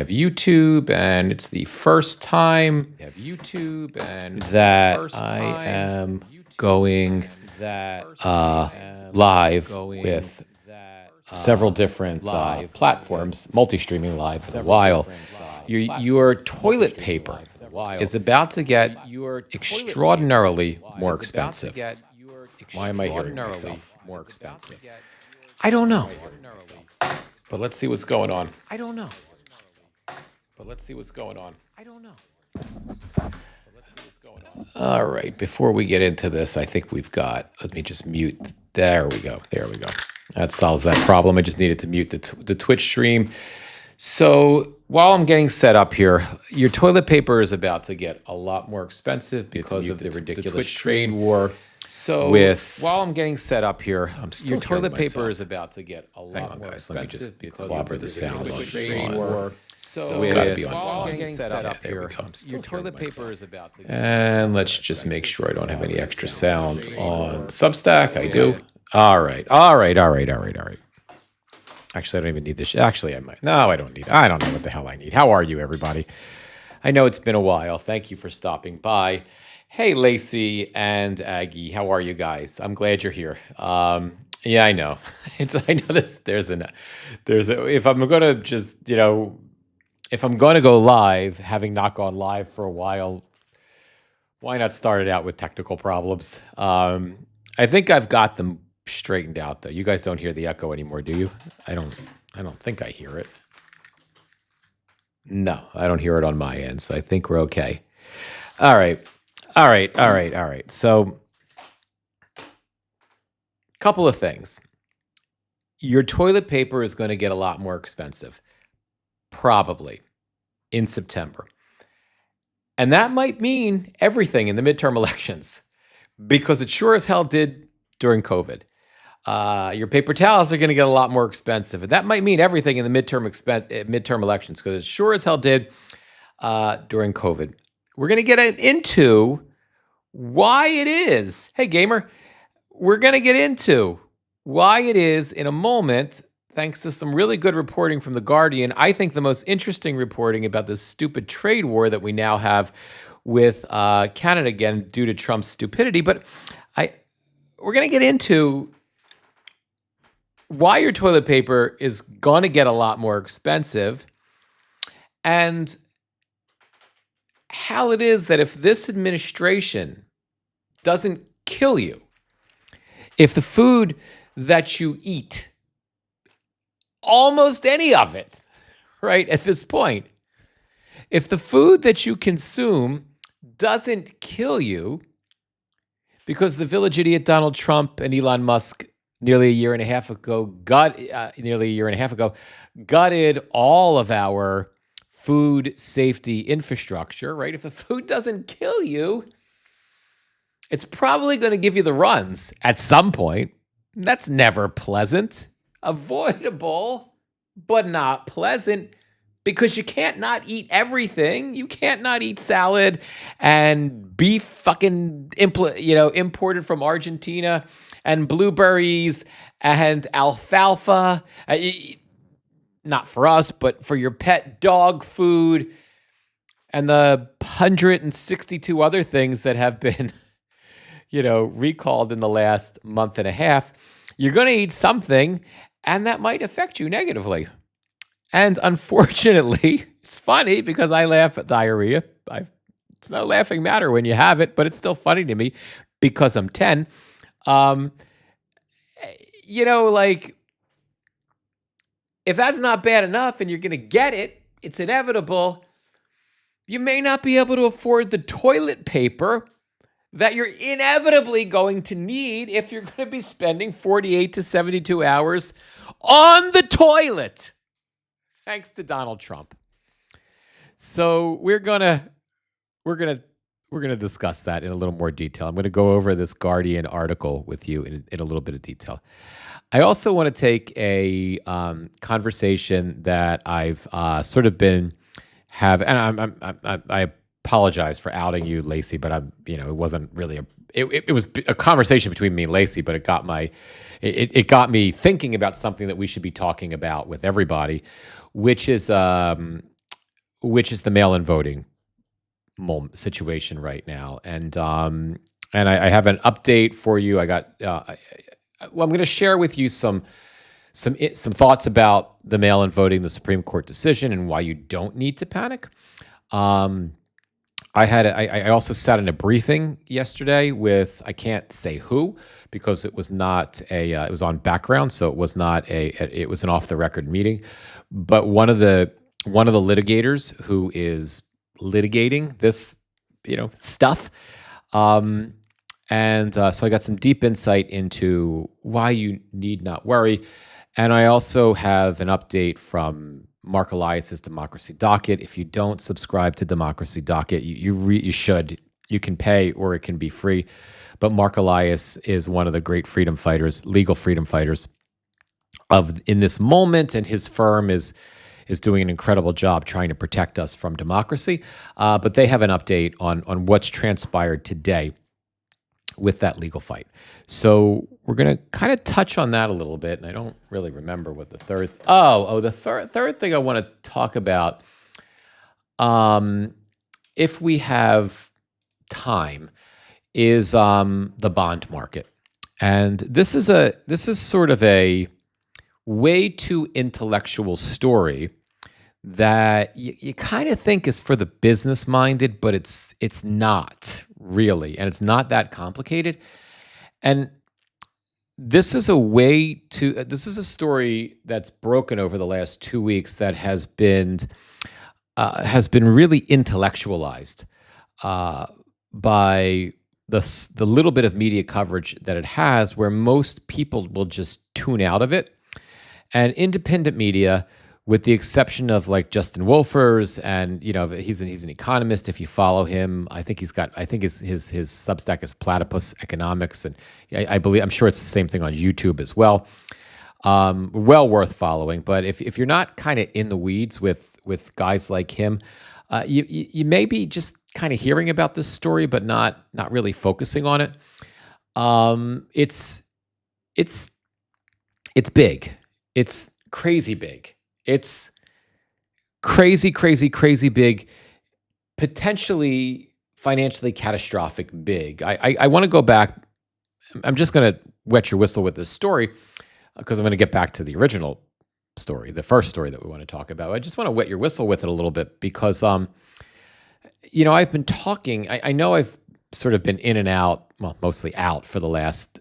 have YouTube, and it's the first time that I am going live with several different platforms, multi-streaming live for a while. Your toilet paper is about to get extraordinarily more expensive. Why am I hearing myself? More expensive. I don't know. But let's see what's going on. All right. Before we get into this, I think let me just mute. There we go. That solves that problem. I just needed to mute the Twitch stream. So while I'm getting set up here, your toilet paper is about to get a lot more expensive because of the ridiculous trade war. So while I'm getting set up here, your toilet paper is about to get a lot more expensive. Let me just clobber the sound on trade war. So it's got to be on. While I'm getting set up here, your toilet paper is about to get. And let's just make sure I don't have any extra sound on Substack. I do. All right. Actually, I don't even need this. Actually, I might. No, I don't need it. I don't know what the hell I need. How are you, everybody? I know it's been a while. Thank you for stopping by. Hey, Lacey and Aggie, how are you guys? I'm glad you're here. Yeah, I know. I know this. If I'm gonna just, if I'm gonna go live, having not gone live for a while, why not start it out with technical problems? I think I've got them straightened out though. You guys don't hear the echo anymore, do you? I don't think I hear it. No, I don't hear it on my end, so I think we're okay. All right. So, couple of things. Your toilet paper is going to get a lot more expensive, probably, in September. And that might mean everything in the midterm elections, because it sure as hell did during COVID. Your paper towels are going to get a lot more expensive. And that might mean everything in the midterm elections, because it sure as hell did during COVID. We're going to get into why it is. Hey, gamer, we're going to get into why it is in a moment, thanks to some really good reporting from The Guardian. I think the most interesting reporting about this stupid trade war that we now have with Canada again due to Trump's stupidity. But we're going to get into why your toilet paper is going to get a lot more expensive, and how it is that if this administration doesn't kill you, if the food that you eat, almost any of it, right, at this point, if the food that you consume doesn't kill you, because the village idiot Donald Trump and Elon Musk nearly a year and a half ago gutted all of our food safety infrastructure, right? If the food doesn't kill you, it's probably going to give you the runs at some point. That's never pleasant. Avoidable, but not pleasant, because you can't not eat everything. You can't not eat salad and beef fucking imported from Argentina, and blueberries and alfalfa. Not for us, but for your pet dog food, and the 162 other things that have been, recalled in the last month and a half. You're going to eat something, and that might affect you negatively. And unfortunately, it's funny because I laugh at diarrhea. It's no laughing matter when you have it, but it's still funny to me because I'm 10. If that's not bad enough and you're going to get it, it's inevitable, you may not be able to afford the toilet paper that you're inevitably going to need if you're going to be spending 48 to 72 hours on the toilet, thanks to Donald Trump. So we're going to discuss that in a little more detail. I'm going to go over this Guardian article with you in a little bit of detail. I also want to take a conversation that I've sort of been having, and I apologize for outing you, Lacey, but it wasn't really it was a conversation between me and Lacey, but it got me thinking about something that we should be talking about with everybody, which is which is the mail-in voting situation right now. And I have an update for you. I got well, I'm going to share with you some thoughts about the mail-in voting, the Supreme Court decision, and why you don't need to panic. I also sat in a briefing yesterday with, I can't say who, because it was not it was on background, so it was not it was an off the record meeting, but one of the litigators who is litigating this stuff, and so I got some deep insight into why you need not worry, and I also have an update from Mark Elias's Democracy Docket. If you don't subscribe to Democracy Docket, you should. You can pay or it can be free. But Mark Elias is one of the great freedom fighters, legal freedom fighters in this moment, and his firm is doing an incredible job trying to protect us from democracy. But they have an update on what's transpired today with that legal fight. So we're going to kind of touch on that a little bit, and I don't really remember what the third thing I want to talk about, if we have time, is the bond market. And this is sort of a way too intellectual story that you kind of think is for the business minded, but it's not really, and it's not that complicated. And this is a story that's broken over the last 2 weeks that has been really intellectualized by the little bit of media coverage that it has, where most people will just tune out of it. And independent media, with the exception of like Justin Wolfers, and he's an economist. If you follow him, I think his Substack is Platypus Economics, and I'm sure it's the same thing on YouTube as well. Well worth following. But if you're not kind of in the weeds with guys like him, you may be just kind of hearing about this story, but not really focusing on it. It's big. It's crazy big. It's crazy, crazy, crazy big, potentially financially catastrophic big. I want to go back. I'm just going to wet your whistle with this story because I'm going to get back to the original story, the first story that we want to talk about. I just want to wet your whistle with it a little bit because, I've been talking. I know I've sort of been in and out, well, mostly out for the last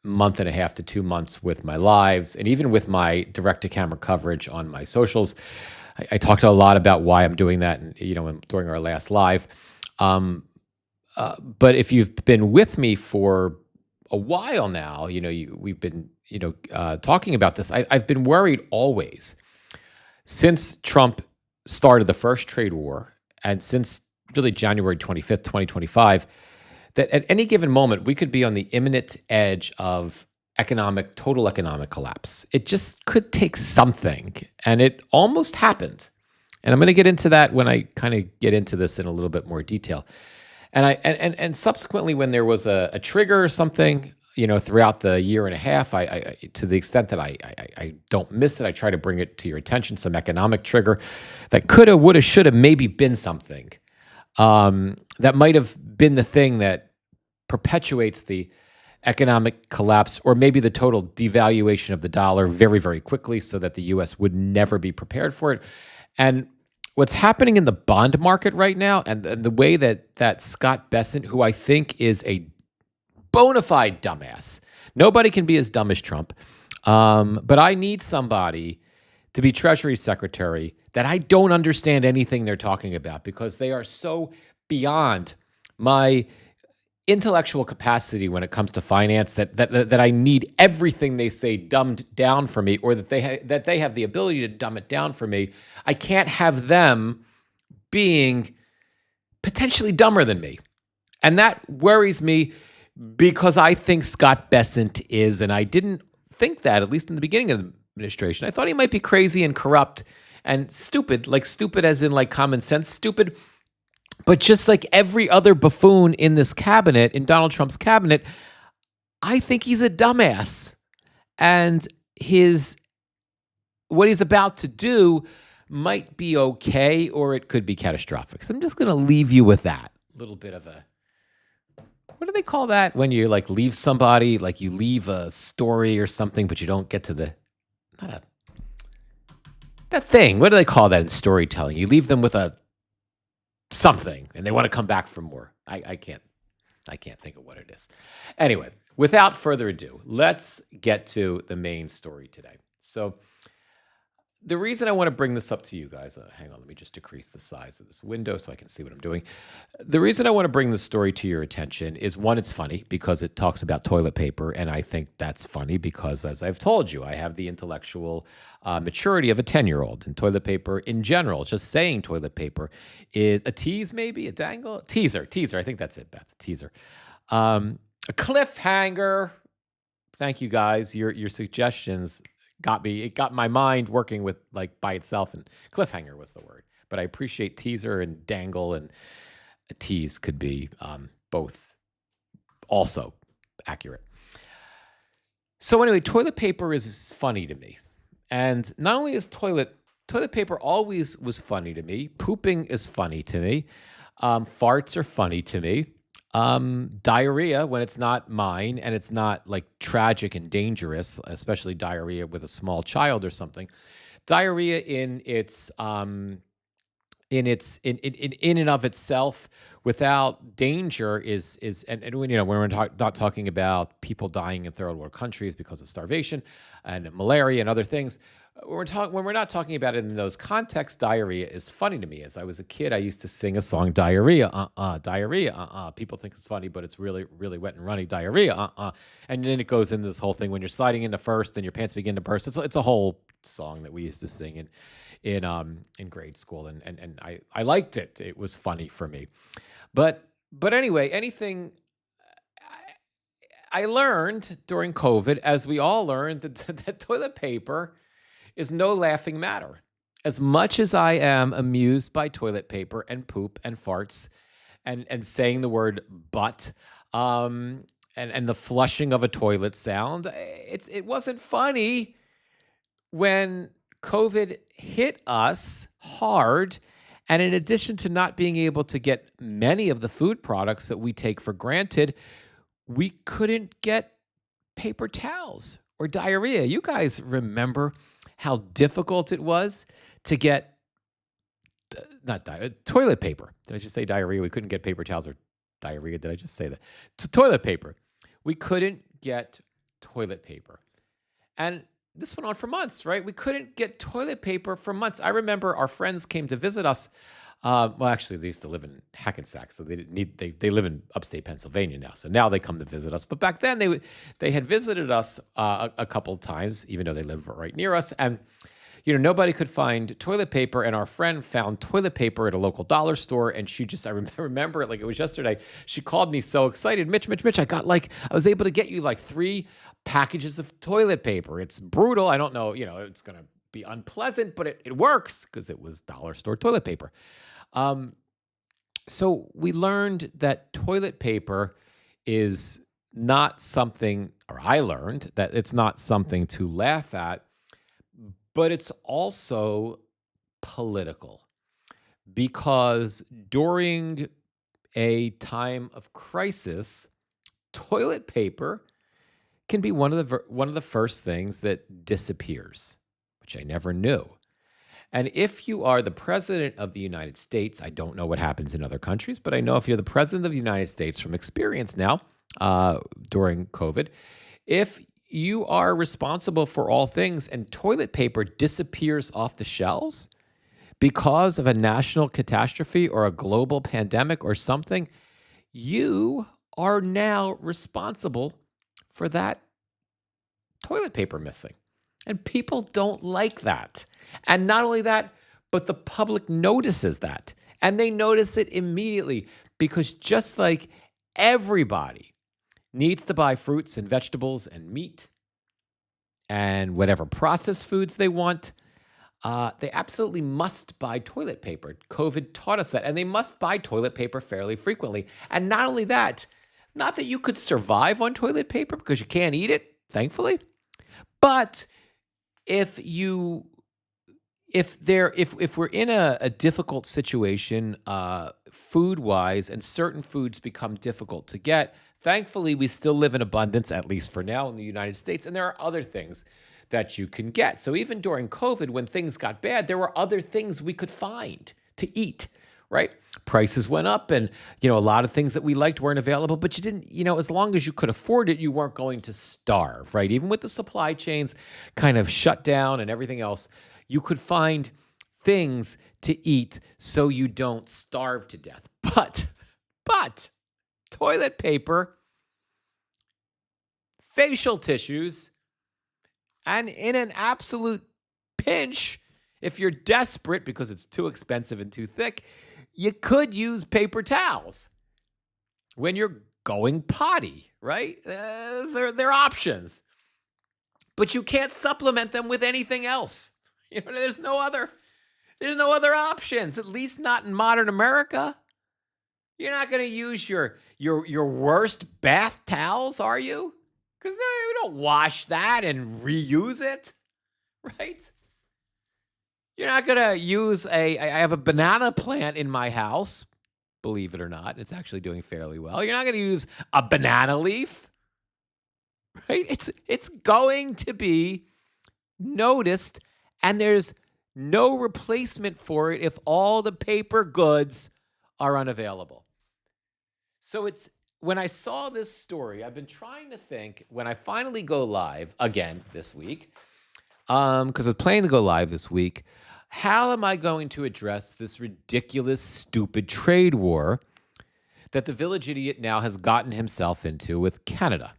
month and a half to 2 months with my lives, and even with my direct-to-camera coverage on my socials. I talked a lot about why I'm doing that, and, during our last live. But if you've been with me for a while now, we've been, talking about this. I've been worried always since Trump started the first trade war, and since really January 25th, 2025, that at any given moment, we could be on the imminent edge of total economic collapse. It just could take something, and it almost happened. And I'm going to get into that when I kind of get into this in a little bit more detail. And subsequently, when there was a trigger or something, throughout the year and a half, I to the extent that I don't miss it, I try to bring it to your attention, some economic trigger that coulda, woulda, shoulda, maybe been something. That might have been the thing that perpetuates the economic collapse, or maybe the total devaluation of the dollar very, very quickly, so that the U.S. would never be prepared for it. And what's happening in the bond market right now, and the way that Scott Bessent, who I think is a bona fide dumbass, nobody can be as dumb as Trump, but I need somebody to be Treasury Secretary that I don't understand anything they're talking about, because they are so beyond my intellectual capacity when it comes to finance that I need everything they say dumbed down for me, or that they have the ability to dumb it down for me. I can't have them being potentially dumber than me. And that worries me, because I think Scott Bessent is, and I didn't think that, at least in the beginning of the administration. I thought he might be crazy and corrupt and stupid, like stupid as in like common sense stupid. But just like every other buffoon in this cabinet, in Donald Trump's cabinet, I think he's a dumbass. And what he's about to do might be okay, or it could be catastrophic. So I'm just going to leave you with that little bit of a, what do they call that when you like leave somebody, like you leave a story or something, but you don't get to the, not a, that thing. What do they call that in storytelling? You leave them with a something and they want to come back for more. I can't think of what it is. Anyway, without further ado, let's get to the main story today. So the reason I want to bring this up to you guys, hang on, let me just decrease the size of this window so I can see what I'm doing. The reason I want to bring this story to your attention is, one, it's funny because it talks about toilet paper, and I think that's funny because, as I've told you, I have the intellectual maturity of a 10-year-old, and toilet paper in general, just saying toilet paper is a tease, maybe a dangle, teaser. I think that's it, Beth, teaser. A cliffhanger. Thank you guys. Your suggestions it got my mind working with like by itself, and cliffhanger was the word. But I appreciate teaser and dangle, and a tease could be both also accurate. So anyway, toilet paper is funny to me. And not only is toilet paper always was funny to me, pooping is funny to me, farts are funny to me. Diarrhea, when it's not mine and it's not like tragic and dangerous, especially diarrhea with a small child or something. Diarrhea in and of itself, without danger, is and when we're not talking about people dying in third world countries because of starvation and malaria and other things. When we're not talking about it in those contexts, diarrhea is funny to me. As I was a kid, I used to sing a song, diarrhea, diarrhea, People think it's funny, but it's really, really wet and runny, diarrhea, And then it goes into this whole thing when you're sliding into first and your pants begin to burst. It's a whole song that we used to sing in grade school, and I liked it. It was funny for me. But anyway, anything I learned during COVID, as we all learned, that toilet paper is no laughing matter. As much as I am amused by toilet paper and poop and farts and saying the word butt and the flushing of a toilet sound, it wasn't funny when COVID hit us hard. And in addition to not being able to get many of the food products that we take for granted, we couldn't get paper towels or diarrhea. You guys remember how difficult it was to get toilet paper. Did I just say diarrhea? We couldn't get paper towels or diarrhea. Did I just say that? Toilet paper. We couldn't get toilet paper. And this went on for months, right? We couldn't get toilet paper for months. I remember our friends came to visit us. Well, actually, they used to live in Hackensack, so they didn't need. They live in upstate Pennsylvania now, so now they come to visit us. But back then, they had visited us a couple of times, even though they live right near us. And nobody could find toilet paper, and our friend found toilet paper at a local dollar store. And she just, I remember it like it was yesterday. She called me so excited, Mitch, I was able to get you like 3 packages of toilet paper. It's brutal. I don't know, it's going to be unpleasant, but it works because it was dollar store toilet paper. So we learned that toilet paper is not something, or I learned that it's not something to laugh at, but it's also political, because during a time of crisis, toilet paper can be one of the first things that disappears, which I never knew. And if you are the president of the United States, I don't know what happens in other countries, but I know if you're the president of the United States, from experience now during COVID, if you are responsible for all things and toilet paper disappears off the shelves because of a national catastrophe or a global pandemic or something, you are now responsible for that toilet paper missing. And people don't like that. And not only that, but the public notices that. And they notice it immediately, because just like everybody needs to buy fruits and vegetables and meat and whatever processed foods they want, they absolutely must buy toilet paper. COVID taught us that. And they must buy toilet paper fairly frequently. And not only that, not that you could survive on toilet paper because you can't eat it, thankfully, but if you if we're in a difficult situation, food wise, and certain foods become difficult to get, thankfully we still live in abundance, at least for now, in the United States, and there are other things that you can get. So even during COVID, when things got bad, there were other things we could find to eat, right? Prices went up, and a lot of things that we liked weren't available, but you didn't, as long as you could afford it, you weren't going to starve, right? Even with the supply chains kind of shut down and everything else, you could find things to eat so you don't starve to death. But toilet paper, facial tissues, and in an absolute pinch, if you're desperate because it's too expensive and too thick, you could use paper towels when you're going potty, right? They're options. But you can't supplement them with anything else. There's no other options, at least not in modern America. You're not going to use your worst bath towels, are you? Because we don't wash that and reuse it, right? You're not going to use I have a banana plant in my house, believe it or not. It's actually doing fairly well. You're not going to use a banana leaf, right? It's going to be noticed, and there's no replacement for it if all the paper goods are unavailable. So when I saw this story, I've been trying to think, when I finally go live again this week, because I'm planning to go live this week, how am I going to address this ridiculous, stupid trade war that the village idiot now has gotten himself into with Canada?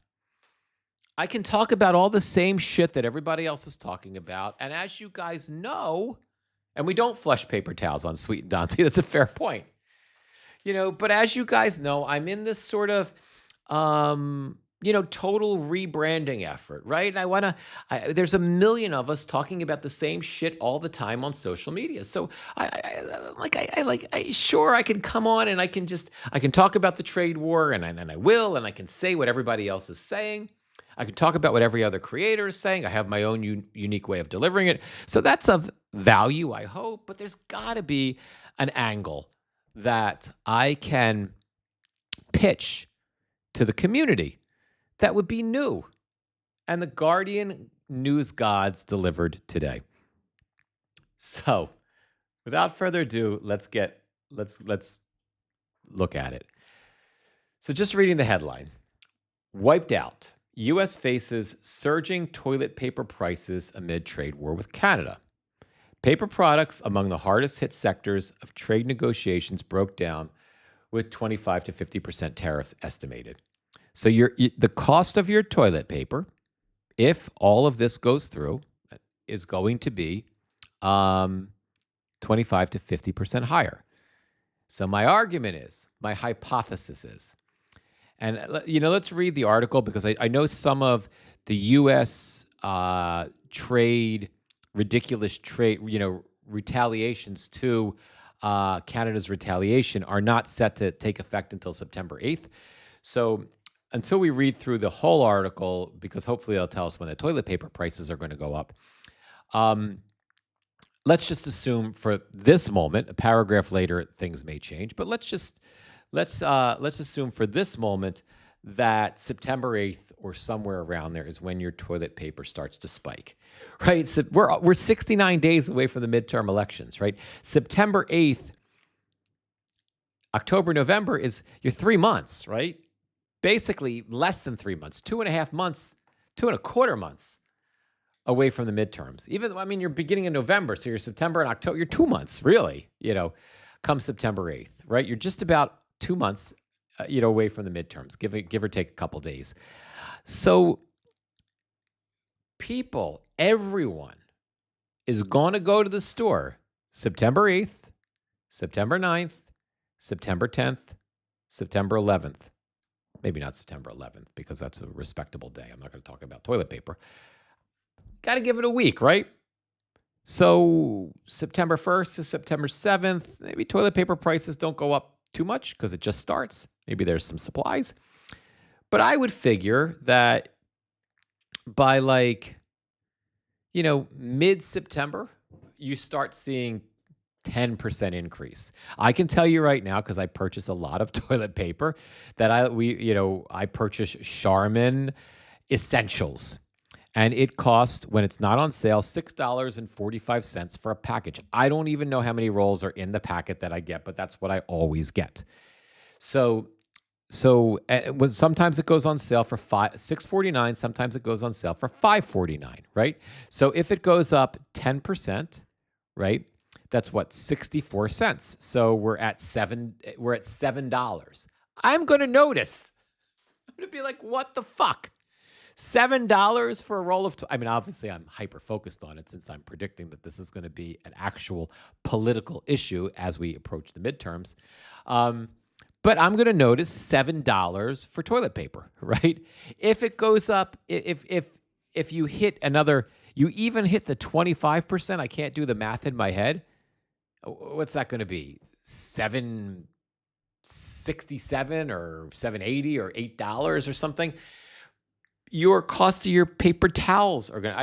I can talk about all the same shit that everybody else is talking about. And as you guys know, and we don't flush paper towels on Sweet and Dante. That's a fair point. But as you guys know, I'm in this sort of, total rebranding effort, right? And there's a million of us talking about the same shit all the time on social media. So sure, I can come on and I can talk about the trade war, and I will, and I can say what everybody else is saying. I can talk about what every other creator is saying. I have my own unique way of delivering it. So that's of value, I hope. But there's got to be an angle that I can pitch to the community that would be new. And the Guardian news gods delivered today. So without further ado, let's look at it. So just reading the headline. Wiped out. U.S. faces surging toilet paper prices amid trade war with Canada. Paper products among the hardest hit sectors of trade negotiations broke down with 25 to 50% tariffs estimated. So the cost of your toilet paper, if all of this goes through, is going to be 25 to 50% higher. So my hypothesis is, and let's read the article, because I know some of the U.S. ridiculous trade, retaliations to Canada's retaliation are not set to take effect until September 8th. So until we read through the whole article, because hopefully they'll tell us when the toilet paper prices are going to go up, let's just assume for this moment, a paragraph later, things may change, but let's assume for this moment that September 8th or somewhere around there is when your toilet paper starts to spike, right? So we're 69 days away from the midterm elections, right? September 8th, October, November is your 3 months, right? Basically less than 3 months, 2.5 months, 2.25 months away from the midterms. You're beginning in November, so you're September and October, you're 2 months, really, come September 8th, right? You're just about 2 months, away from the midterms, give or take a couple days. So everyone is going to go to the store September 8th, September 9th, September 10th, September 11th. Maybe not September 11th, because that's a respectable day. I'm not going to talk about toilet paper. Got to give it a week, right? So September 1st to September 7th, maybe toilet paper prices don't go up too much because it just starts. Maybe there's some supplies. But I would figure that by mid-September, you start seeing 10% increase. I can tell you right now, because I purchase a lot of toilet paper, that I purchase Charmin Essentials. And it costs, when it's not on sale, $6.45 for a package. I don't even know how many rolls are in the packet that I get, but that's what I always get. So sometimes it goes on sale for $6.49. Sometimes it goes on sale for $5.49, right? So if it goes up 10%, right, that's what, 64 cents. So we're at $7. I'm going to notice. I'm going to be like, what the fuck? $7 for a roll of I mean, obviously I'm hyper focused on it since I'm predicting that this is going to be an actual political issue as we approach the midterms. But I'm going to notice $7 for toilet paper, right? If it goes up, if you hit another, you even hit the 25%, I can't do the math in my head. What's that going to be? $7.67 or $7.80 or $8 or something? Your cost of your paper towels are going to,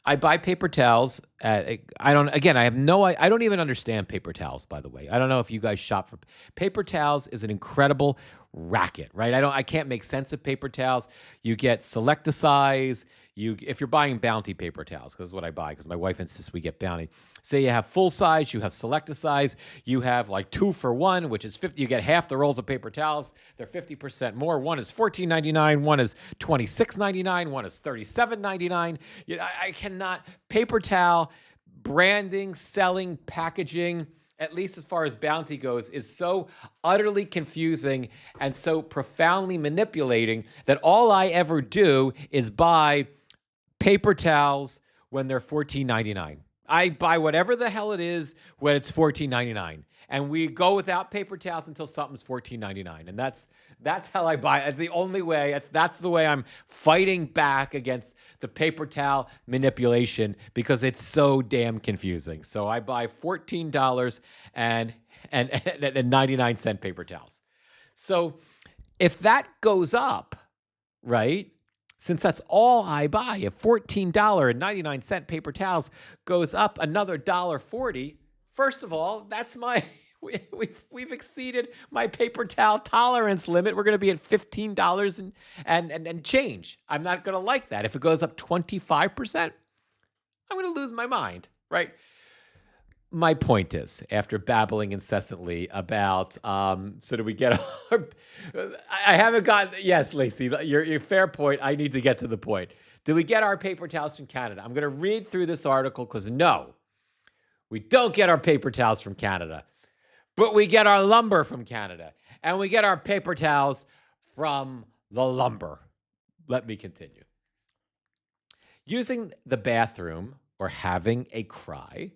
I buy paper towels at, I don't even understand paper towels, by the way. I don't know if you guys shop for paper towels. Is an incredible racket, right? I can't make sense of paper towels. You get select a size. If you're buying Bounty paper towels, because this is what I buy, because my wife insists we get Bounty. Say you have full size, you have select a size, you have like 2 for 1, which is 50. You get half the rolls of paper towels. They're 50% more. One is $14.99, one is $26.99, one is $37.99. I cannot. Paper towel branding, selling, packaging, at least as far as Bounty goes, is so utterly confusing and so profoundly manipulating that all I ever do is buy paper towels when they're $14.99. I buy whatever the hell it is when it's $14.99. And we go without paper towels until something's $14.99. And that's how I buy it. It's the only way. That's the way I'm fighting back against the paper towel manipulation, because it's so damn confusing. So I buy $14 and 99-cent paper towels. So if that goes up, right? Since that's all I buy, if $14.99 paper towels goes up another $1.40, first of all, that's we've exceeded my paper towel tolerance limit. We're going to be at $15 and change. I'm not going to like that. If it goes up 25%, I'm going to lose my mind, right? My point is, after babbling incessantly about, so do we get our, I haven't gotten, yes, Lacey, your fair point. I need to get to the point. Do we get our paper towels from Canada? I'm going to read through this article because no, we don't get our paper towels from Canada, but we get our lumber from Canada, and we get our paper towels from the lumber. Let me continue. Using the bathroom or having a cry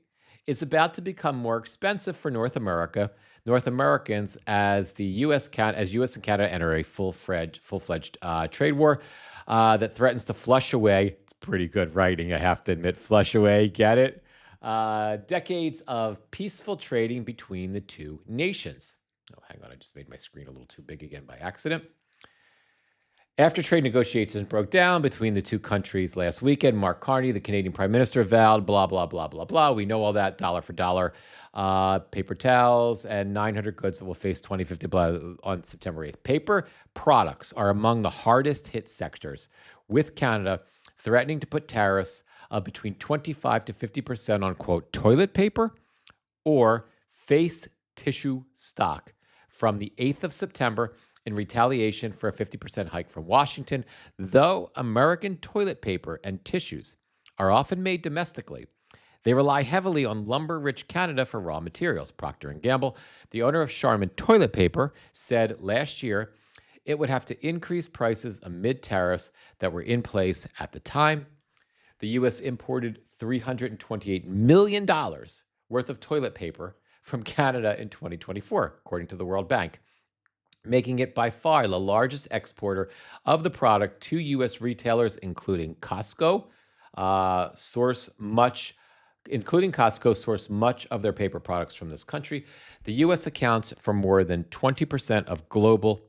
is about to become more expensive for North Americans as U.S. and Canada enter a full-fledged trade war that threatens to flush away. It's pretty good writing, I have to admit. Flush away, get it? Decades of peaceful trading between the two nations. Oh, hang on, I just made my screen a little too big again by accident. After trade negotiations broke down between the two countries last weekend, Mark Carney, the Canadian Prime Minister, vowed blah, blah, blah, blah, blah. We know all that, dollar for dollar. Paper towels and 900 goods that will face 2050 on September 8th. Paper products are among the hardest hit sectors, with Canada threatening to put tariffs of between 25 to 50% on, quote, toilet paper or face tissue stock from the 8th of September in retaliation for a 50% hike from Washington. Though American toilet paper and tissues are often made domestically, they rely heavily on lumber-rich Canada for raw materials. Procter & Gamble, the owner of Charmin toilet paper, said last year it would have to increase prices amid tariffs that were in place at the time. The U.S. imported $328 million worth of toilet paper from Canada in 2024, according to the World Bank, making it by far the largest exporter of the product to U.S. retailers, including Costco, source much of their paper products from this country. The U.S. accounts for more than 20% of global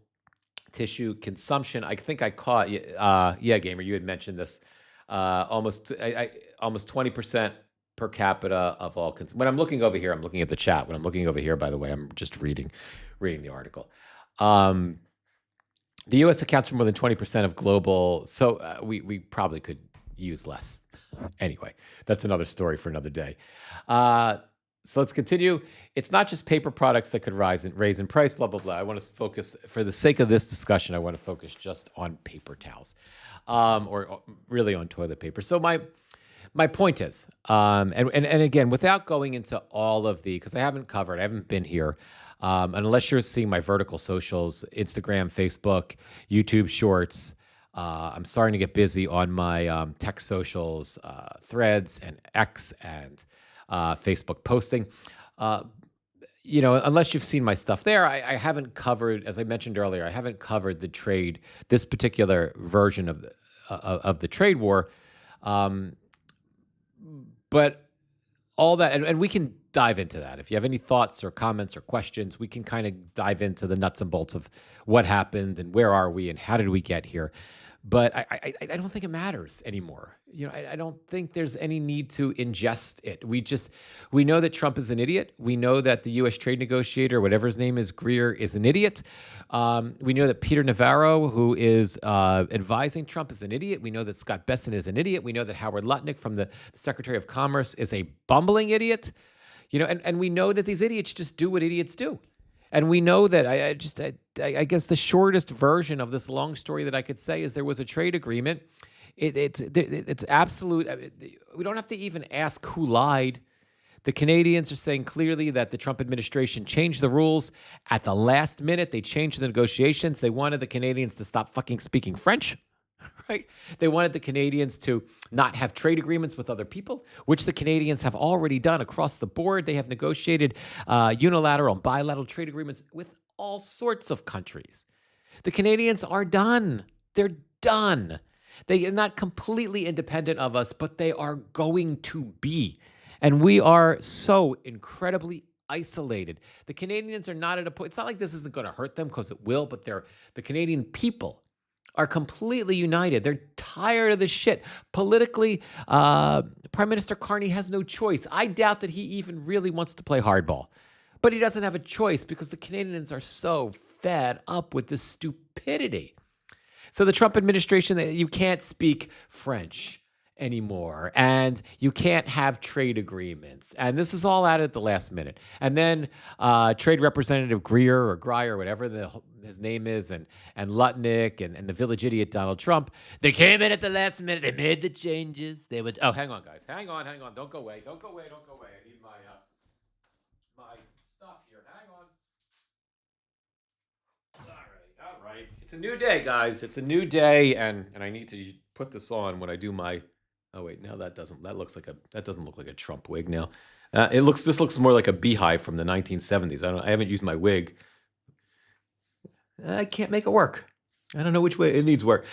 tissue consumption. I think I caught, Gamer, you had mentioned this. Almost 20% per capita of all. When I'm looking over here, I'm looking at the chat. When I'm looking over here, by the way, I'm just reading the article. The U.S. accounts for more than 20% of global. So we probably could use less. Anyway, that's another story for another day. So let's continue. It's not just paper products that could raise in price, blah, blah, blah. I want to focus, for the sake of this discussion, I want to focus just on paper towels, or really on toilet paper. So my point is, and again, without going into all of because I haven't been here, unless you're seeing my vertical socials, Instagram, Facebook, YouTube Shorts. I'm starting to get busy on my tech socials, Threads and X and Facebook posting. Unless you've seen my stuff there, I haven't covered, as I mentioned earlier, I haven't covered the trade, this particular version of the trade war. But all that, and we can dive into that. If you have any thoughts or comments or questions, we can kind of dive into the nuts and bolts of what happened and where are we and how did we get here. But I don't think it matters anymore. I don't think there's any need to ingest it. We know that Trump is an idiot. We know that the U.S. trade negotiator, whatever his name is, Greer, is an idiot. We know that Peter Navarro, who is advising Trump, is an idiot. We know that Scott Bessent is an idiot. We know that Howard Lutnick from the Secretary of Commerce is a bumbling idiot. And we know that these idiots just do what idiots do. And we know that I guess the shortest version of this long story that I could say is there was a trade agreement. It's absolute. We don't have to even ask who lied. The Canadians are saying clearly that the Trump administration changed the rules at the last minute. They changed the negotiations. They wanted the Canadians to stop fucking speaking French. Right? They wanted the Canadians to not have trade agreements with other people, which the Canadians have already done across the board. They have negotiated unilateral and bilateral trade agreements with all sorts of countries. The Canadians are done. They're done. They are not completely independent of us, but they are going to be. And we are so incredibly isolated. The Canadians are not at a point. It's not like this isn't going to hurt them, because it will, but the Canadian people are completely united. They're tired of this shit. Politically, Prime Minister Carney has no choice. I doubt that he even really wants to play hardball. But he doesn't have a choice because the Canadians are so fed up with this stupidity. So the Trump administration, you can't speak French anymore, and you can't have trade agreements. And this is all out at the last minute. And then Trade Representative Greer or Grier, whatever his name is, and Lutnick and the village idiot Donald Trump, they came in at the last minute. They made the changes. They would. Oh, hang on, guys. Hang on. Don't go away. Don't go away. I need my stuff here. Hang on. All right. It's a new day, guys. It's a new day, and I need to put this on when I do my. Oh wait, now that doesn't look like a Trump wig now. This looks more like a beehive from the 1970s. I haven't used my wig. I can't make it work. I don't know which way it needs work.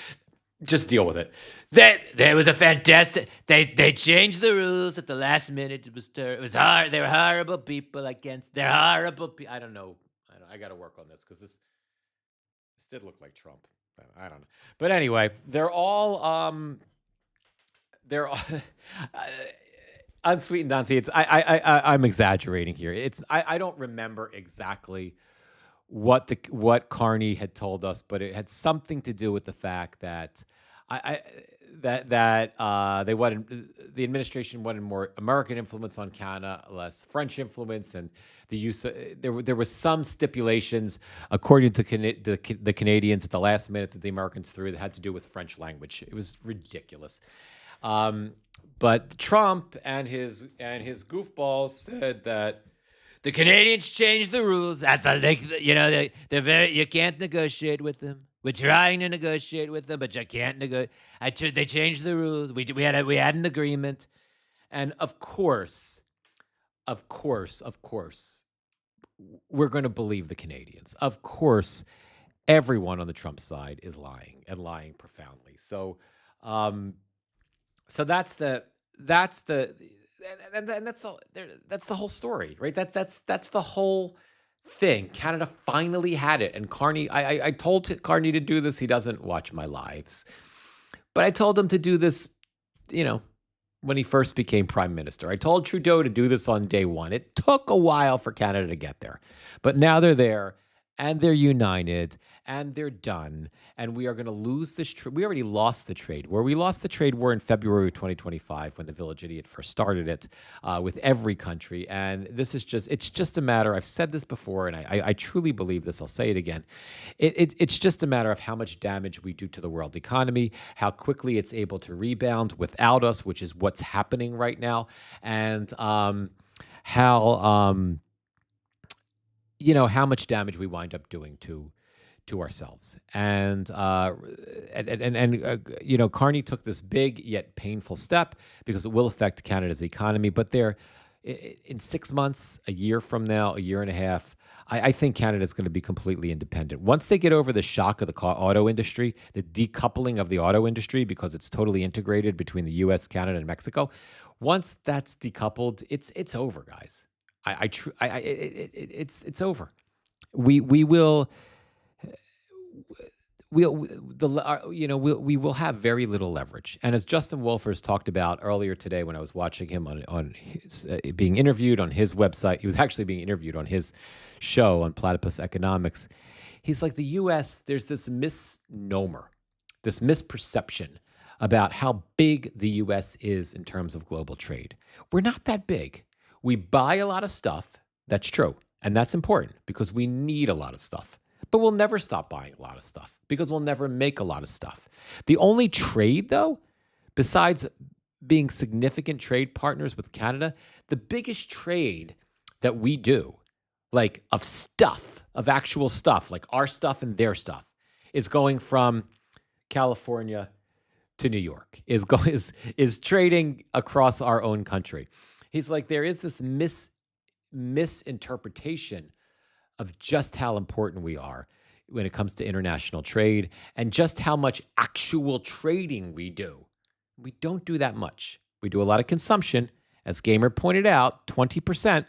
Just deal with it. There was a fantastic. They changed the rules at the last minute. It was hard. They were horrible people They're horrible people. I don't know. I got to work on this because this did look like Trump. I don't know. But anyway, they're all unsweetened Dante. I'm exaggerating here. I don't remember exactly what Carney had told us, but it had something to do with the fact that they wanted, the administration wanted more American influence on Canada, less French influence, and the use of, there was some stipulations according to the Canadians at the last minute that the Americans threw that had to do with French language. It was ridiculous. But Trump and his goofballs said that the Canadians changed the rules. You can't negotiate with them. We're trying to negotiate with them, but you can't negotiate. They changed the rules. We had an agreement, and of course, we're going to believe the Canadians. Of course, everyone on the Trump side is lying and lying profoundly. So that's the whole story, right? That's the whole thing. Canada finally had it, and Carney. I told Carney to do this. He doesn't watch my lives, but I told him to do this, when he first became prime minister. I told Trudeau to do this on day one. It took a while for Canada to get there, but now they're there and they're united and they're done. And we are going to lose this. We already lost the trade war. We lost the trade war in February of 2025 when the Village Idiot first started it with every country. And this is it's just a matter. I've said this before, and I truly believe this. I'll say it again. It's just a matter of how much damage we do to the world economy, how quickly it's able to rebound without us, which is what's happening right now, and how how much damage we wind up doing to ourselves. And Carney took this big yet painful step because it will affect Canada's economy. But in 6 months, a year from now, a year and a half, I think Canada is going to be completely independent. Once they get over the shock of the auto industry, the decoupling of the auto industry, because it's totally integrated between the U.S., Canada, and Mexico. Once that's decoupled, it's over, guys. It's over. We will we will have very little leverage. And as Justin Wolfers talked about earlier today, when I was watching him on his, being interviewed on his website, he was actually being interviewed on his show on Platypus Economics. He's like, the U.S., there's this misnomer, this misperception about how big the U.S. is in terms of global trade. We're not that big. We buy a lot of stuff. That's true. And that's important because we need a lot of stuff. But we'll never stop buying a lot of stuff because we'll never make a lot of stuff. The only trade, though, besides being significant trade partners with Canada, the biggest trade that we do, like of stuff, of actual stuff, like our stuff and their stuff, is going from California to New York, is trading across our own country. He's like, there is this misinterpretation of just how important we are when it comes to international trade and just how much actual trading we do. We don't do that much. We do a lot of consumption. As Gamer pointed out, 20%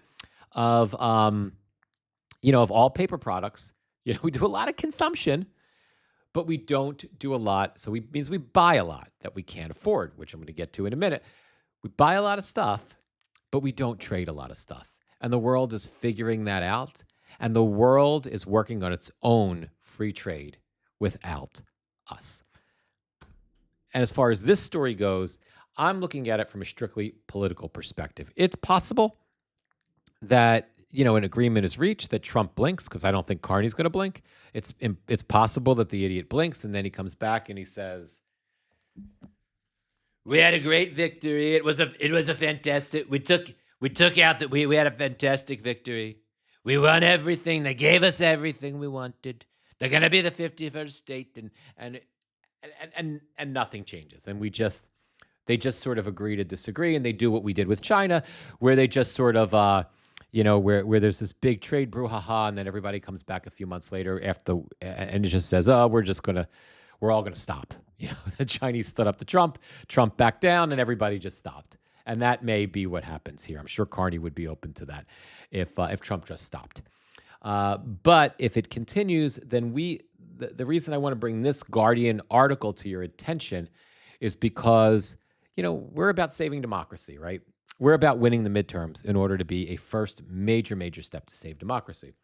of of all paper products, we do a lot of consumption, but we don't do a lot. So it means we buy a lot that we can't afford, which I'm going to get to in a minute. We buy a lot of stuff, but we don't trade a lot of stuff. And the world is figuring that out. And the world is working on its own free trade without us. And as far as this story goes, I'm looking at it from a strictly political perspective. It's possible that, an agreement is reached, that Trump blinks, because I don't think Carney's going to blink. It's possible that the idiot blinks, and then he comes back and he says, "We had a great victory. It was a fantastic. We took out that we had a fantastic victory. We won everything. They gave us everything we wanted. They're going to be the 51st state, and nothing changes. And they just sort of agree to disagree, and they do what we did with China, where they just sort of, where there's this big trade brouhaha, and then everybody comes back a few months later and it just says, we're all going to stop. The Chinese stood up to Trump backed down, and everybody just stopped. And that may be what happens here. I'm sure Carney would be open to that if Trump just stopped. But if it continues, then the reason I want to bring this Guardian article to your attention is because, we're about saving democracy, right? We're about winning the midterms in order to be a first major, major step to save democracy.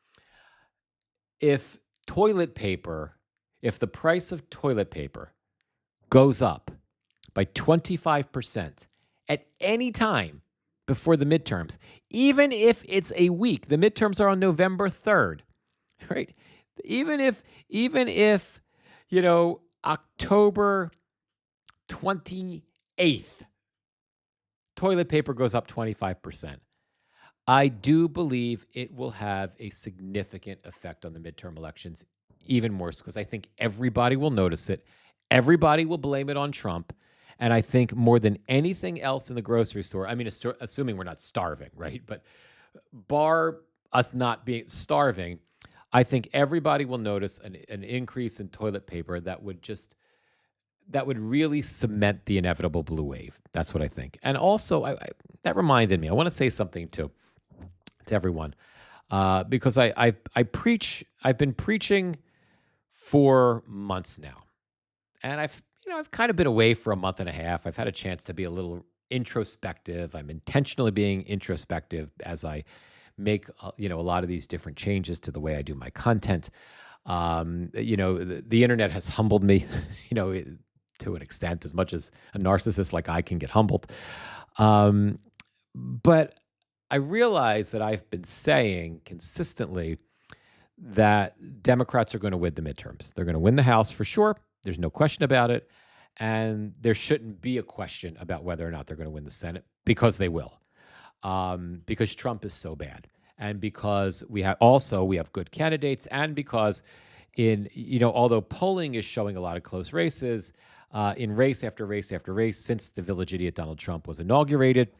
If the price of toilet paper goes up by 25%, at any time before the midterms, even if it's a week, the midterms are on November 3rd, right? Even if October 28th, toilet paper goes up 25%. I do believe it will have a significant effect on the midterm elections, even more so, because I think everybody will notice it. Everybody will blame it on Trump. And I think more than anything else in the grocery store, I mean, assuming we're not starving, right? But bar us not being starving, I think everybody will notice an increase in toilet paper that would really cement the inevitable blue wave. That's what I think. And also, that reminded me, I want to say something to everyone, because I've been preaching for months now, and I've kind of been away for a month and a half. I've had a chance to be a little introspective. I'm intentionally being introspective as I make a lot of these different changes to the way I do my content. The internet has humbled me, to an extent, as much as a narcissist like I can get humbled. Um, but I realize that I've been saying consistently that Democrats are going to win the midterms. They're going to win the House for sure. There's no question about it. And there shouldn't be a question about whether or not they're going to win the Senate, because they will. Because Trump is so bad. And because we have good candidates, and because although polling is showing a lot of close races, in race after race after race since the village idiot Donald Trump was inaugurated,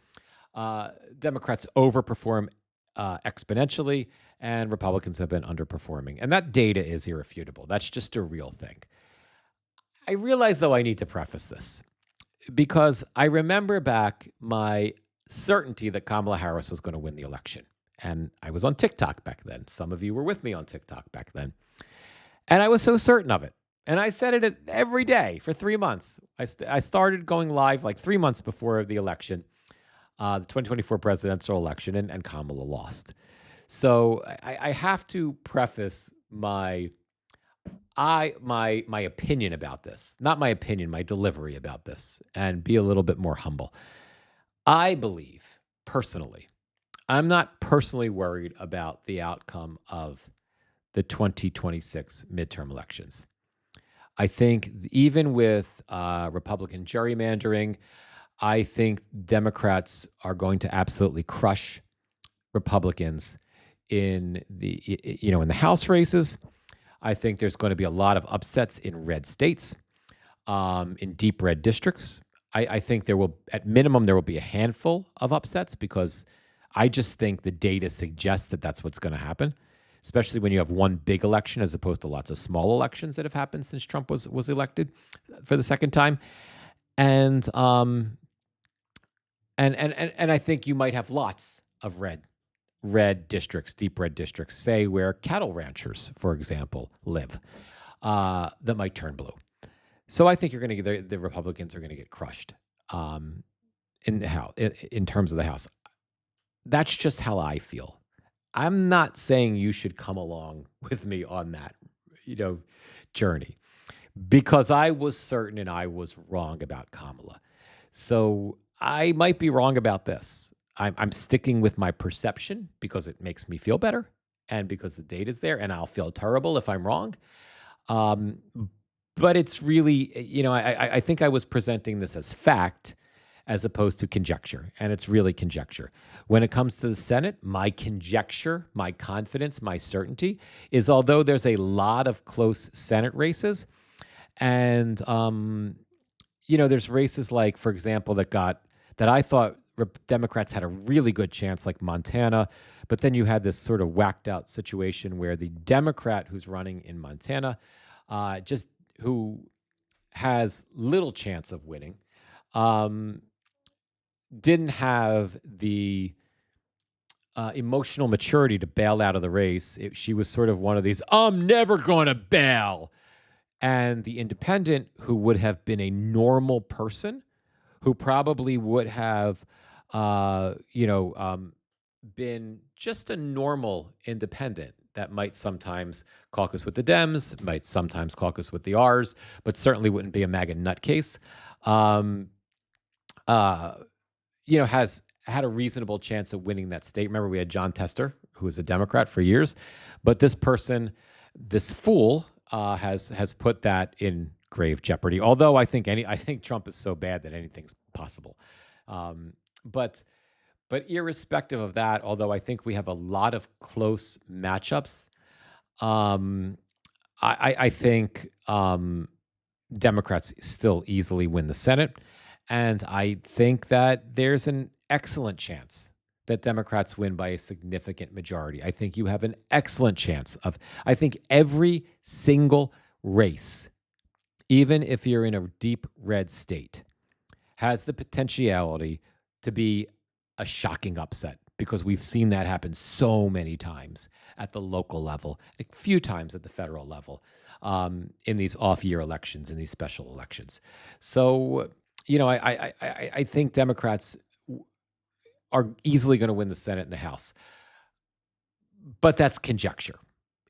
Democrats overperform exponentially, and Republicans have been underperforming. And that data is irrefutable. That's just a real thing. I realize, though, I need to preface this because I remember back my certainty that Kamala Harris was going to win the election. And I was on TikTok back then. Some of you were with me on TikTok back then. And I was so certain of it. And I said it every day for 3 months. I started going live like 3 months before the election, the 2024 presidential election, and Kamala lost. So I have to preface my opinion about this, not my opinion, my delivery about this, and be a little bit more humble. I believe personally, I'm not personally worried about the outcome of the 2026 midterm elections. I think even with Republican gerrymandering, I think Democrats are going to absolutely crush Republicans in the House races. I think there's going to be a lot of upsets in red states, in deep red districts. I think at minimum, there will be a handful of upsets, because I just think the data suggests that that's what's going to happen, especially when you have one big election as opposed to lots of small elections that have happened since Trump was elected for the second time. And I think you might have lots of red districts, deep red districts, say where cattle ranchers, for example, live, that might turn blue. So I think the Republicans are going to get crushed in the House, in terms of the House. That's just how I feel. I'm not saying you should come along with me on that, journey, because I was certain and I was wrong about Kamala. So I might be wrong about this. I'm sticking with my perception because it makes me feel better, and because the data's there, and I'll feel terrible if I'm wrong. But it's really, I think I was presenting this as fact as opposed to conjecture, and it's really conjecture. When it comes to the Senate, my conjecture, my confidence, my certainty is, although there's a lot of close Senate races, and there's races like, for example, that I thought Democrats had a really good chance, like Montana, but then you had this sort of whacked out situation where the Democrat who's running in Montana, who has little chance of winning, didn't have the emotional maturity to bail out of the race. She was sort of one of these, I'm never going to bail. And the independent, who would have been a normal person, who probably would have, been just a normal independent that might sometimes caucus with the Dems, might sometimes caucus with the Rs, but certainly wouldn't be a MAGA nutcase, has had a reasonable chance of winning that state. Remember, we had John Tester, who was a Democrat for years, but this fool, has put that in grave jeopardy. Although I think Trump is so bad that anything's possible. But irrespective of that, although I think we have a lot of close matchups, I think Democrats still easily win the Senate. And I think that there's an excellent chance that Democrats win by a significant majority. I think you have an excellent chance I think every single race, even if you're in a deep red state, has the potentiality to be a shocking upset, because we've seen that happen so many times at the local level, a few times at the federal level, in these off-year elections, in these special elections. So I think Democrats are easily going to win the Senate and the House, but that's conjecture.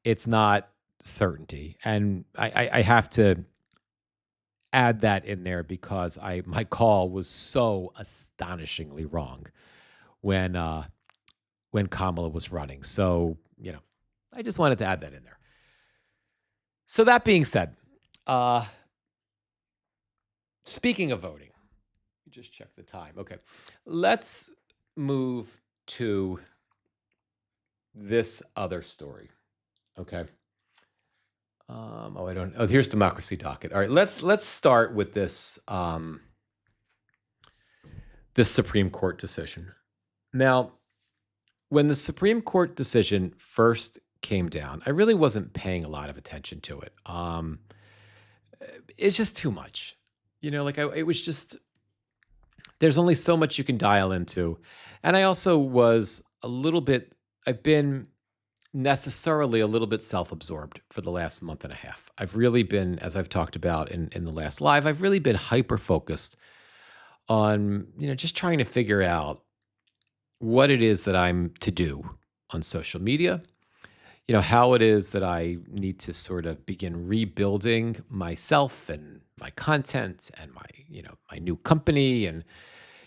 It's not certainty, and I have to add that in there because my call was so astonishingly wrong when when Kamala was running. So I just wanted to add that in there. So that being said, speaking of voting, just check the time. Okay, let's move to this other story. Okay. I don't. Oh, here's Democracy Docket. All right, let's start with this this Supreme Court decision. Now, when the Supreme Court decision first came down, I really wasn't paying a lot of attention to it. It's just too much, it was just. There's only so much you can dial into, and I also was a little bit. I've been necessarily a little bit self-absorbed for the last month and a half. I've really been, as I've talked about in the last live, I've really been hyper-focused on, just trying to figure out what it is that I'm to do on social media, how it is that I need to sort of begin rebuilding myself and my content and my new company and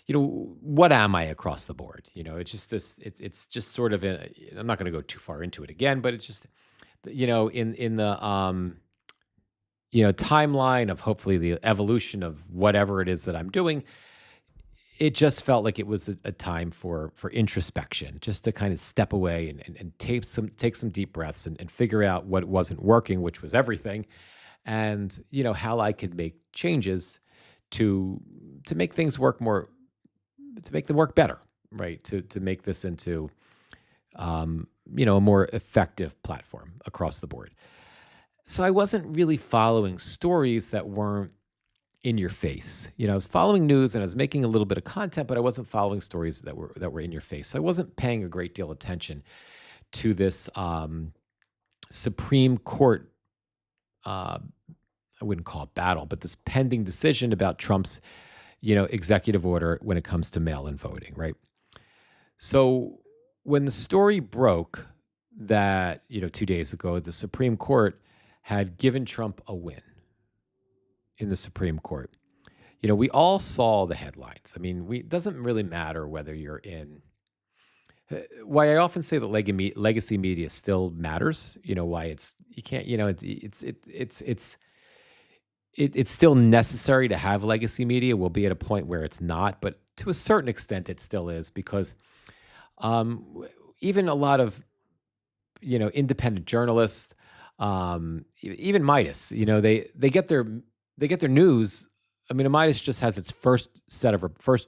what am I across the board? It's just it's just sort of I'm not going to go too far into it again, but it's just in the timeline of hopefully the evolution of whatever it is that I'm doing. It just felt like it was a time for introspection, just to kind of step away and take some deep breaths and figure out what wasn't working, which was everything, and how I could make changes to make things work more, to make them work better, right? To make this into a more effective platform across the board. So I wasn't really following stories that weren't in your face. I was following news and I was making a little bit of content, but I wasn't following stories that were in your face. So I wasn't paying a great deal of attention to this Supreme Court. I wouldn't call it battle, but this pending decision about Trump's, executive order when it comes to mail-in voting, right? So when the story broke that 2 days ago, the Supreme Court had given Trump a win in the Supreme Court. We all saw the headlines. I mean, it doesn't really matter whether you're in. Why I often say that legacy media still matters. Why you can't. It's still necessary to have legacy media. We'll be at a point where it's not, but to a certain extent, it still is because even a lot of independent journalists, even Midas, they get their news. I mean, Midas just has its first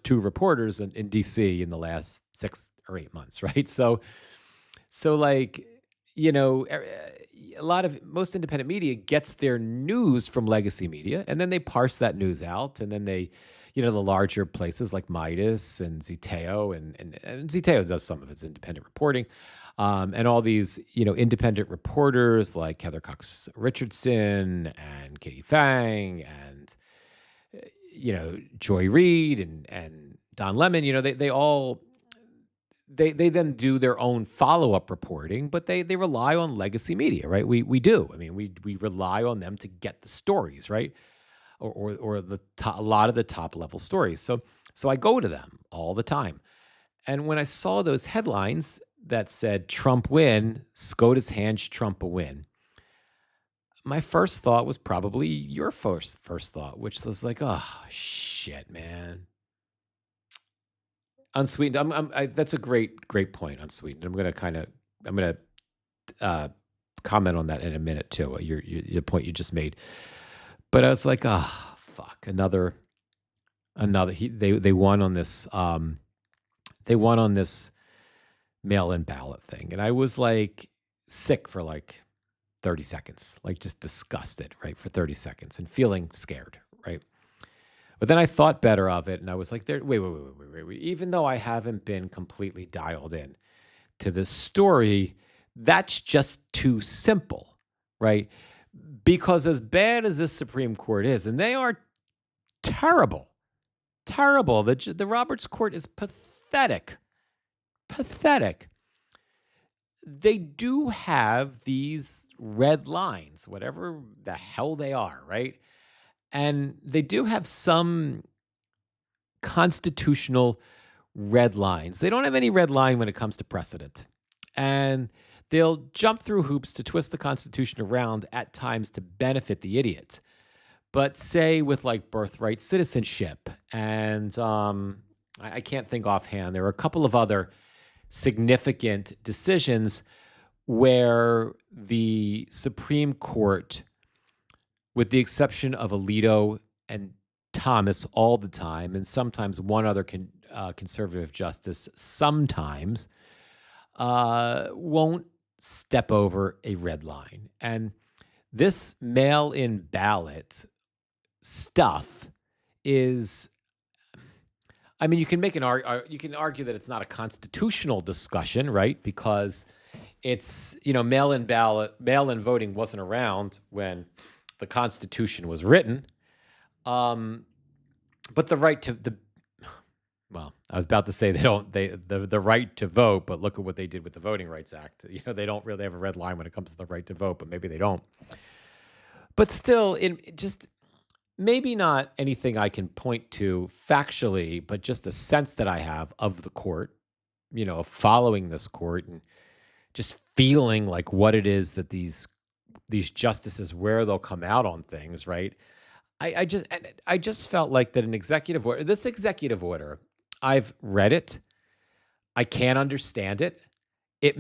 two reporters in DC in the last 6 or 8 months, right? So like, most independent media gets their news from legacy media, and then they parse that news out, and then they, the larger places like Midas and Zeteo, and Zeteo does some of its independent reporting, and all these, independent reporters like Heather Cox Richardson and Katie Fang and Joy Reid and Don Lemon. They all. They then do their own follow-up reporting, but they rely on legacy media, right? We do. I mean, we rely on them to get the stories, right? Or a lot of the top level stories. So I go to them all the time. And when I saw those headlines that said Trump win, SCOTUS hands Trump a win, my first thought was probably your first thought, which was like, oh shit, man. Unsweetened. That's a great point. Unsweetened. I'm gonna comment on that in a minute too. Your point you just made. But I was like, oh fuck, another. They won on this. They won on this mail-in ballot thing, and I was like sick for like 30 seconds, like just disgusted, right, for 30 seconds, and feeling scared, right. But then I thought better of it, and I was like, wait. Even though I haven't been completely dialed in to this story, that's just too simple, right? Because as bad as this Supreme Court is, and they are terrible, terrible. The Roberts Court is pathetic. Pathetic. They do have these red lines, whatever the hell they are, right? And they do have some constitutional red lines. They don't have any red line when it comes to precedent. And they'll jump through hoops to twist the Constitution around at times to benefit the idiot. But say with like birthright citizenship, and I can't think offhand, there are a couple of other significant decisions where the Supreme Court, with the exception of Alito and Thomas all the time, and sometimes one other conservative justice sometimes, won't step over a red line. And this mail-in ballot stuff is, I mean, you can make you can argue that it's not a constitutional discussion, right? Because it's, mail-in voting wasn't around when the Constitution was written. But the right to well, I was about to say the right to vote, but look at what they did with the Voting Rights Act. They don't really have a red line when it comes to the right to vote, but maybe they don't. But still, maybe not anything I can point to factually, but just a sense that I have of the court, of following this court and just feeling like what it is that these justices, where they'll come out on things, right? I just felt like that this executive order, I've read it. I can't understand it. It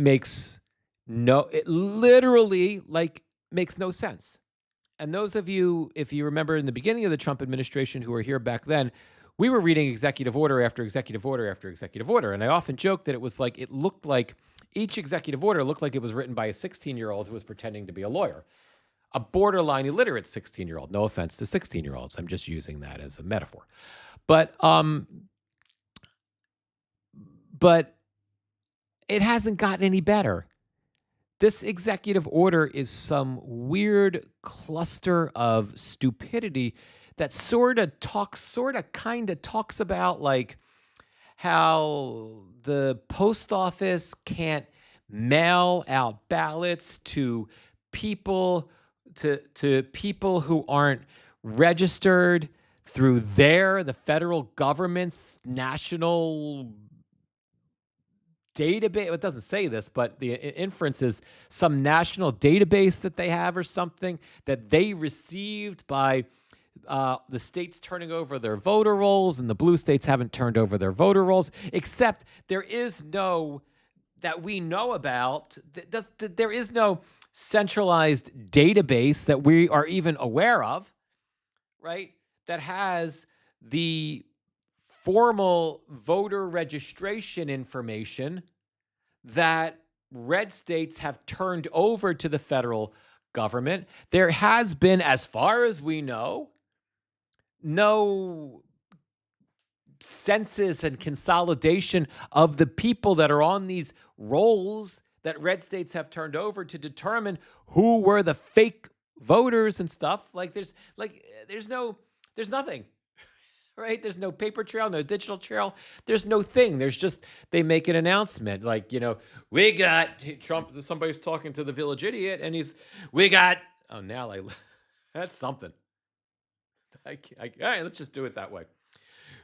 literally makes no sense. And those of you, if you remember in the beginning of the Trump administration who were here back then, we were reading executive order after executive order after executive order. And I often joke that it looked like each executive order looked like it was written by a 16-year-old who was pretending to be a lawyer. A borderline illiterate 16-year-old. No offense to 16-year-olds. I'm just using that as a metaphor. But it hasn't gotten any better. This executive order is some weird cluster of stupidity that kind of talks about like how the post office can't mail out ballots to people who aren't registered through the federal government's national database. It doesn't say this, but the inference is some national database that they have or something that they received by the states turning over their voter rolls, and the blue states haven't turned over their voter rolls, except there is no, that we know about, there is no centralized database that we are even aware of, right, that has the formal voter registration information that red states have turned over to the federal government. There has been, as far as we know, no census and consolidation of the people that are on these rolls that red states have turned over to determine who were the fake voters and stuff. There's nothing. Right? There's no paper trail, no digital trail. There's no thing. There's just, they make an announcement we got Trump. Somebody's talking to the village idiot, and that's something. All right, let's just do it that way.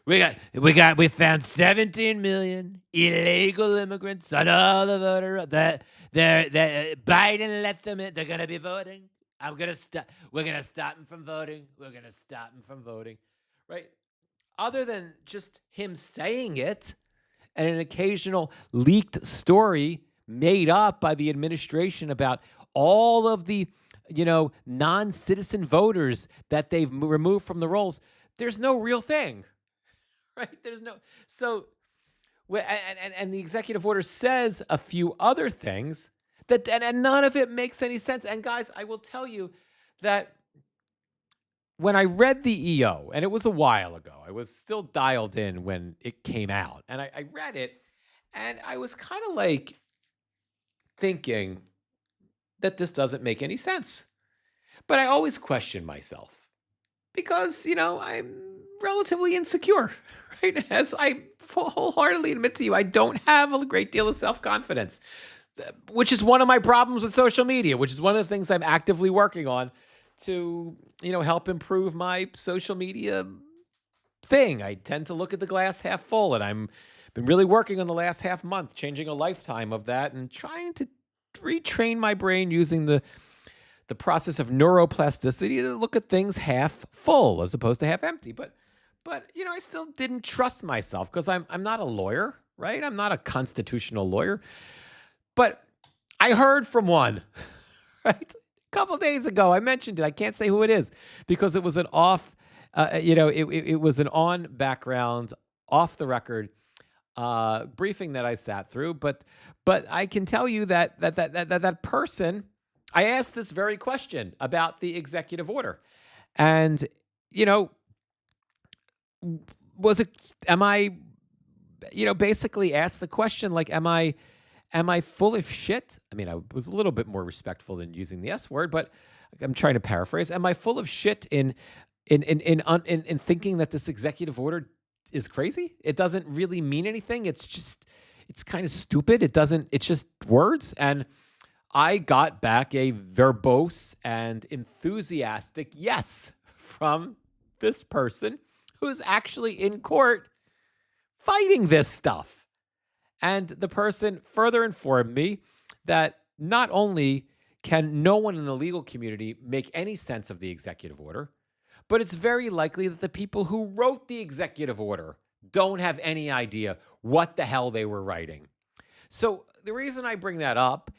We found 17 million illegal immigrants on all the voter that Biden let them in. They're gonna be voting. We're gonna stop them from voting. Right? Other than just him saying it and an occasional leaked story made up by the administration about all of the, non-citizen voters that they've removed from the rolls, there's no real thing, right? And the executive order says a few other things and none of it makes any sense. And guys, I will tell you that when I read the EO, and it was a while ago, I was still dialed in when it came out, and I read it, and I was kind of thinking that this doesn't make any sense. But I always question myself because, relatively insecure, right? As I wholeheartedly admit to you, I don't have a great deal of self-confidence, which is one of my problems with social media, which is one of the things I'm actively working on to, help improve my social media thing. I tend to look at the glass half full, and I'm been really working on the last half month, changing a lifetime of that and trying to retrain my brain using the process of neuroplasticity to look at things half full as opposed to half empty. But I still didn't trust myself because I'm not a lawyer, right? I'm not a constitutional lawyer. But I heard from one, right? A couple days ago. I mentioned it. I can't say who it is because it was an it was an on background, off the record briefing that I sat through. But I can tell you that person, I asked this very question about the executive order, and am I, basically asked the question like, am I full of shit? I mean, I was a little bit more respectful than using the S word, but I'm trying to paraphrase. Am I full of shit in thinking that this executive order is crazy? It doesn't really mean anything. It's kind of stupid. It's just words. And I got back a verbose and enthusiastic yes from this person who's actually in court fighting this stuff. And the person further informed me that not only can no one in the legal community make any sense of the executive order, but it's very likely that the people who wrote the executive order don't have any idea what the hell they were writing. So the reason I bring that up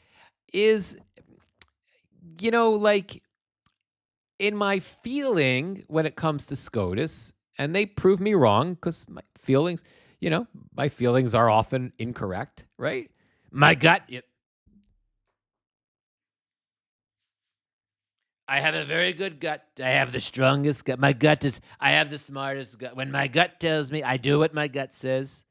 is, like in my feeling when it comes to SCOTUS, and they prove me wrong because my feelings are often incorrect, right? My gut, I have a very good gut. I have the strongest gut. I have the smartest gut. When my gut tells me, I do what my gut says.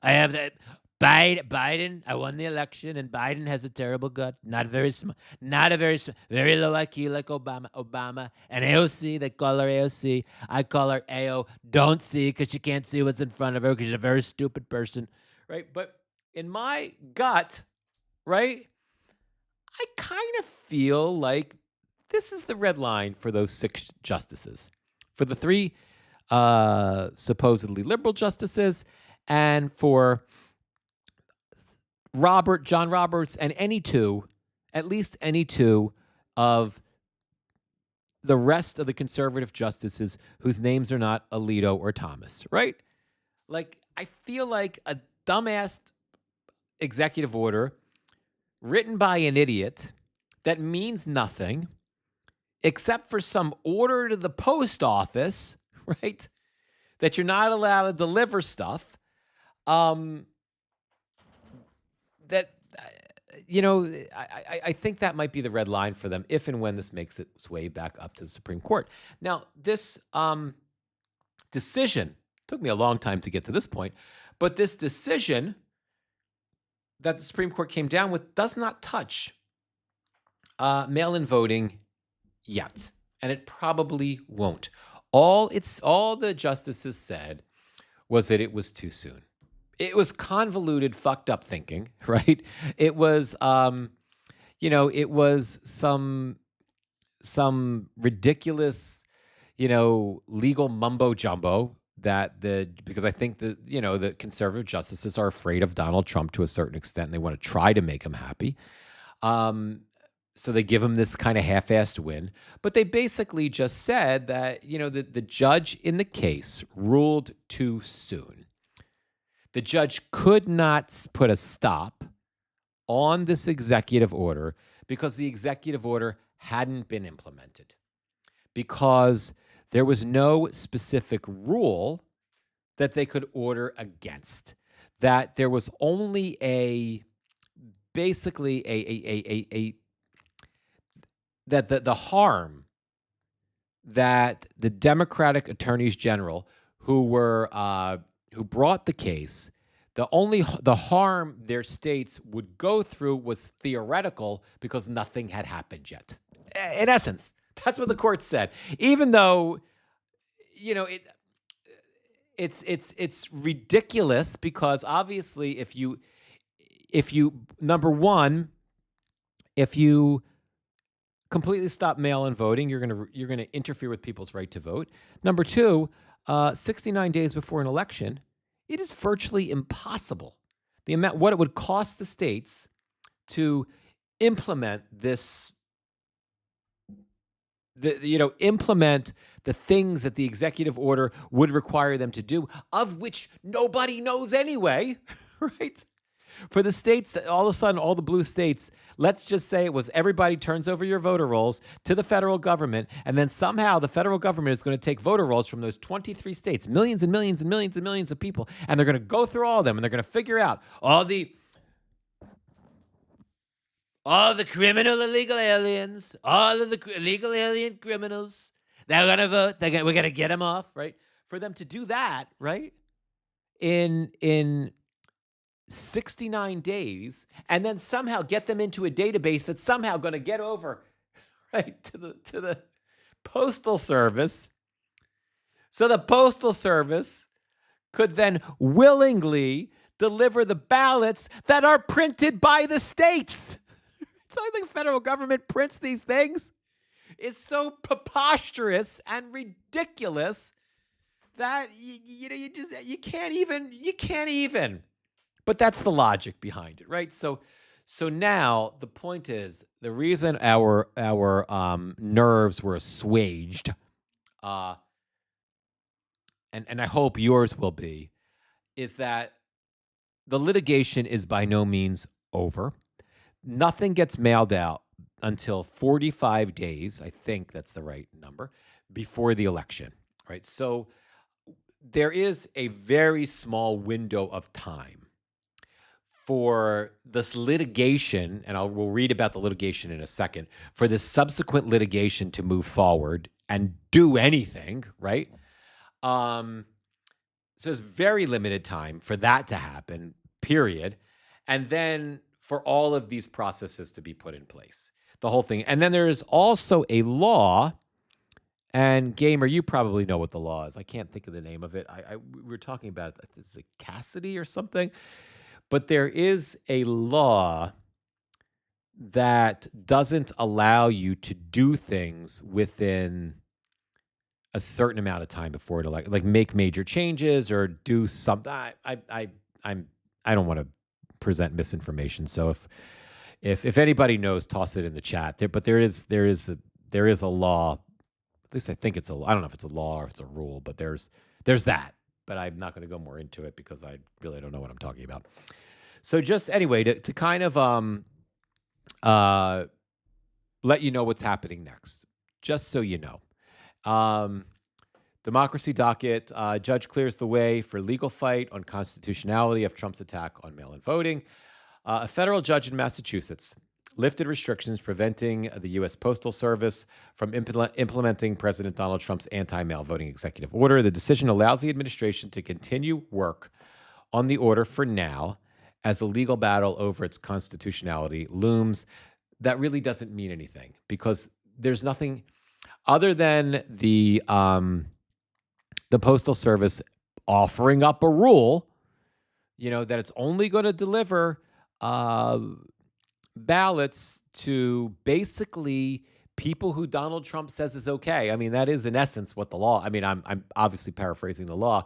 I have that. Biden, I won the election, and Biden has a terrible gut. Not very smart. Very low IQ like Obama. And AOC, they call her AOC. I call her AO. Don't see because she can't see what's in front of her because she's a very stupid person, right? But in my gut, right, I kind of feel like this is the red line for those 6 justices. For the 3 supposedly liberal justices, and for John Roberts, and at least any 2 of the rest of the conservative justices whose names are not Alito or Thomas, right? Like, I feel like a dumbass executive order written by an idiot that means nothing except for some order to the post office, right? That you're not allowed to deliver stuff. I think that might be the red line for them if and when this makes its way back up to the Supreme Court. Now, this decision took me a long time to get to this point, but this decision that the Supreme Court came down with does not touch mail-in voting yet, and it probably won't. All the justices said was that it was too soon. It was convoluted, fucked up thinking, right? It was, it was some ridiculous, legal mumbo jumbo because I think the conservative justices are afraid of Donald Trump to a certain extent, and they want to try to make him happy. So they give him this kind of half-assed win. But they basically just said that, the judge in the case ruled too soon. The judge could not put a stop on this executive order because the executive order hadn't been implemented, because there was no specific rule that they could order against, that there was only that the harm that the Democratic attorneys general who brought the case, the harm their states would go through was theoretical because nothing had happened yet. In essence, that's what the court said. Even though, it's ridiculous because obviously if you number one, if you completely stop mail-in voting, you're gonna interfere with people's right to vote. Number two, 69 days before an election, it is virtually impossible. What it would cost the states to implement this, implement the things that the executive order would require them to do, of which nobody knows anyway, right? For the states that all of a sudden, all the blue states, let's just say it was everybody turns over your voter rolls to the federal government, and then somehow the federal government is going to take voter rolls from those 23 states, millions and millions and millions and millions of people, and they're going to go through all of them, and they're going to figure out all the criminal illegal aliens, all of the illegal alien criminals, they're going to vote. We're going to get them off, right? For them to do that, right? In 69 days, and then somehow get them into a database that's somehow going to get over, right, to the Postal Service. So the Postal Service could then willingly deliver the ballots that are printed by the states. So I think the federal government prints these things is so preposterous and ridiculous that you can't even. But that's the logic behind it, right? So now the point is, the reason our nerves were assuaged, and I hope yours will be, is that the litigation is by no means over. Nothing gets mailed out until 45 days, I think that's the right number, before the election, right? So there is a very small window of time for this litigation, and we'll read about the litigation in a second, for this subsequent litigation to move forward and do anything, right? So there's very limited time for that to happen, period. And then for all of these processes to be put in place, the whole thing. And then there is also a law, and Gamer, you probably know what the law is. I can't think of the name of it. We were talking about it. Is it Cassidy or something? But there is a law that doesn't allow you to do things within a certain amount of time before it, like make major changes or do something. I don't want to present misinformation. So if anybody knows, toss it in the chat. But there is a law. At least I think it's a law. I don't know if it's a law or if it's a rule, but there's that. But I'm not going to go more into it because I really don't know what I'm talking about. So just anyway, to kind of let you know what's happening next, just so you know. Democracy docket, judge clears the way for legal fight on constitutionality of Trump's attack on mail-in voting. A federal judge in Massachusetts lifted restrictions preventing the U.S. Postal Service from implementing President Donald Trump's anti-mail voting executive order. The decision allows the administration to continue work on the order for now, as a legal battle over its constitutionality looms. That really doesn't mean anything because there's nothing other than the Postal Service offering up a rule, that it's only going to deliver ballots to basically people who Donald Trump says is okay. I mean, that is in essence what the law. I mean, I'm obviously paraphrasing the law.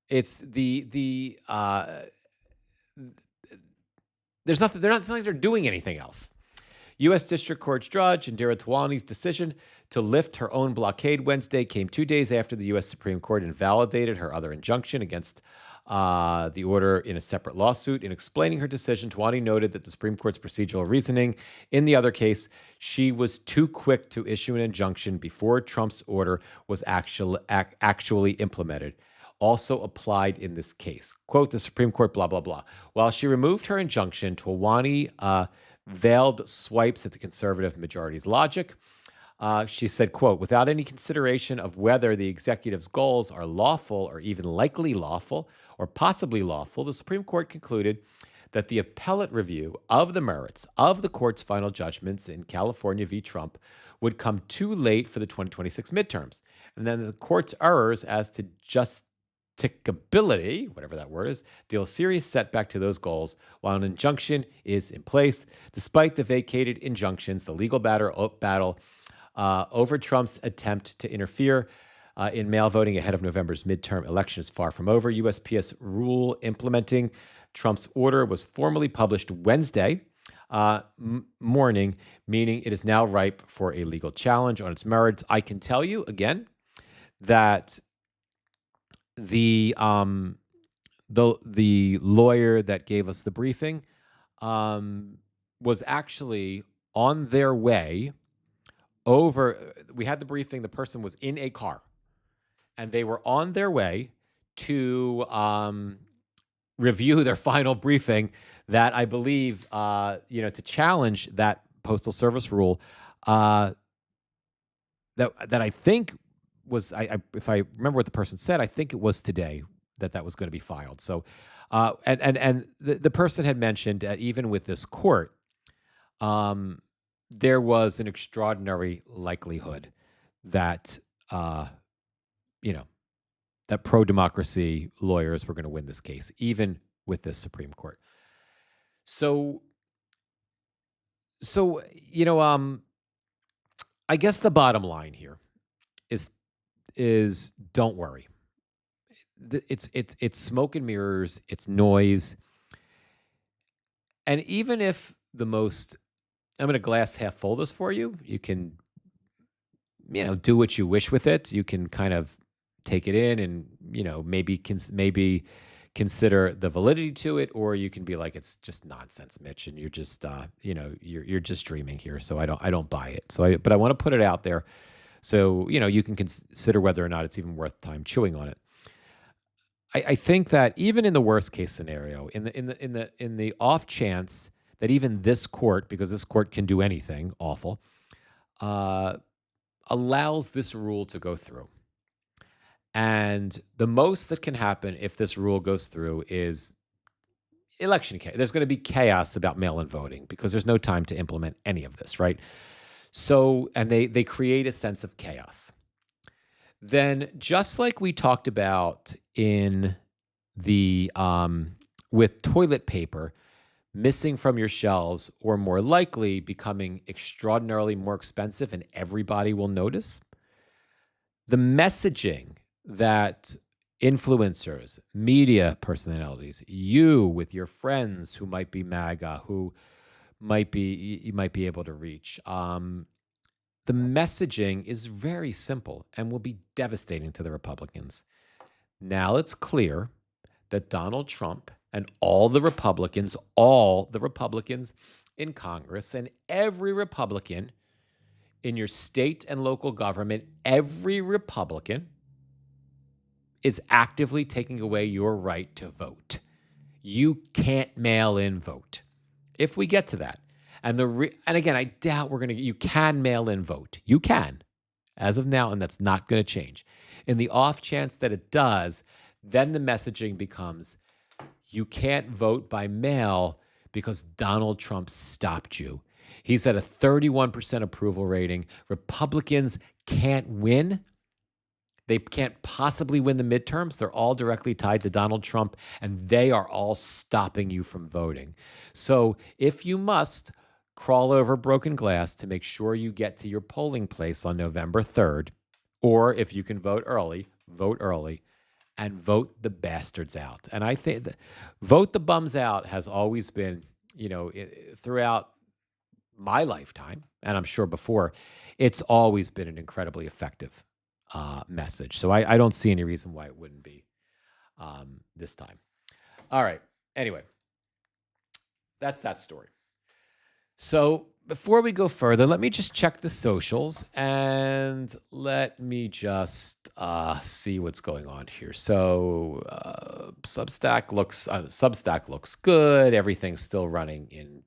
It's there's nothing. It's not like they're doing anything else. U.S. District Court Judge Indira Tawani's decision to lift her own blockade Wednesday came 2 days after the U.S. Supreme Court invalidated her other injunction against the order in a separate lawsuit. In explaining her decision, Tawani noted that the Supreme Court's procedural reasoning in the other case, she was too quick to issue an injunction before Trump's order was actually implemented, also applied in this case. Quote, the Supreme Court, blah, blah, blah. While she removed her injunction, Tawani veiled swipes at the conservative majority's logic. She said, quote, without any consideration of whether the executive's goals are lawful or even likely lawful or possibly lawful, the Supreme Court concluded that the appellate review of the merits of the court's final judgments in California v. Trump would come too late for the 2026 midterms. And then the court's errors as to justicability, whatever that word is, deal serious setback to those goals, while an injunction is in place. Despite the vacated injunctions, the legal battle over Trump's attempt to interfere in mail voting ahead of November's midterm election is far from over. USPS rule implementing Trump's order was formally published Wednesday morning, meaning it is now ripe for a legal challenge on its merits. I can tell you again that the lawyer that gave us the briefing was actually on their way over. We had the briefing. The person was in a car, and they were on their way to review their final briefing that I believe, to challenge that Postal Service rule that I think was, if I remember what the person said, I think it was today that was going to be filed. So, and the person had mentioned that even with this court, there was an extraordinary likelihood that, that pro-democracy lawyers were going to win this case, even with this Supreme Court. So, I guess the bottom line here is don't worry. It's smoke and mirrors, it's noise. And even if I'm going to glass half full this for you, you can, do what you wish with it. You can kind of take it in and, maybe consider the validity to it, or you can be like, it's just nonsense, Mitch, and you're just, you're just dreaming here. So I don't buy it. But I want to put it out there, so you can consider whether or not it's even worth time chewing on it. I think that even in the worst case scenario, in the off chance that even this court, because this court can do anything awful, allows this rule to go through. And the most that can happen if this rule goes through is election chaos. There's going to be chaos about mail-in voting because there's no time to implement any of this, right? So, and they create a sense of chaos. Then, just like we talked about in the with toilet paper missing from your shelves, or more likely becoming extraordinarily more expensive, and everybody will notice, the messaging that influencers, media personalities, you with your friends who might be MAGA, who you might be able to reach, the messaging is very simple and will be devastating to the Republicans. Now it's clear that Donald Trump and all the Republicans in Congress, and every Republican in your state and local government, every Republican is actively taking away your right to vote. You can't mail in vote. If we get to that. And again, I doubt you can mail in vote. You can, as of now, and that's not going to change. In the off chance that it does, then the messaging becomes, you can't vote by mail because Donald Trump stopped you. He's at a 31% approval rating. Republicans can't win. They can't possibly win the midterms. They're all directly tied to Donald Trump, and they are all stopping you from voting. So if you must, crawl over broken glass to make sure you get to your polling place on November 3rd, or if you can vote early, and vote the bastards out. And I think vote the bums out has always been, throughout my lifetime, and I'm sure before, it's always been an incredibly effective message. So I don't see any reason why it wouldn't be this time. All right. Anyway, that's that story. So before we go further, let me just check the socials and let me just see what's going on here. So Substack looks good. Everything's still running in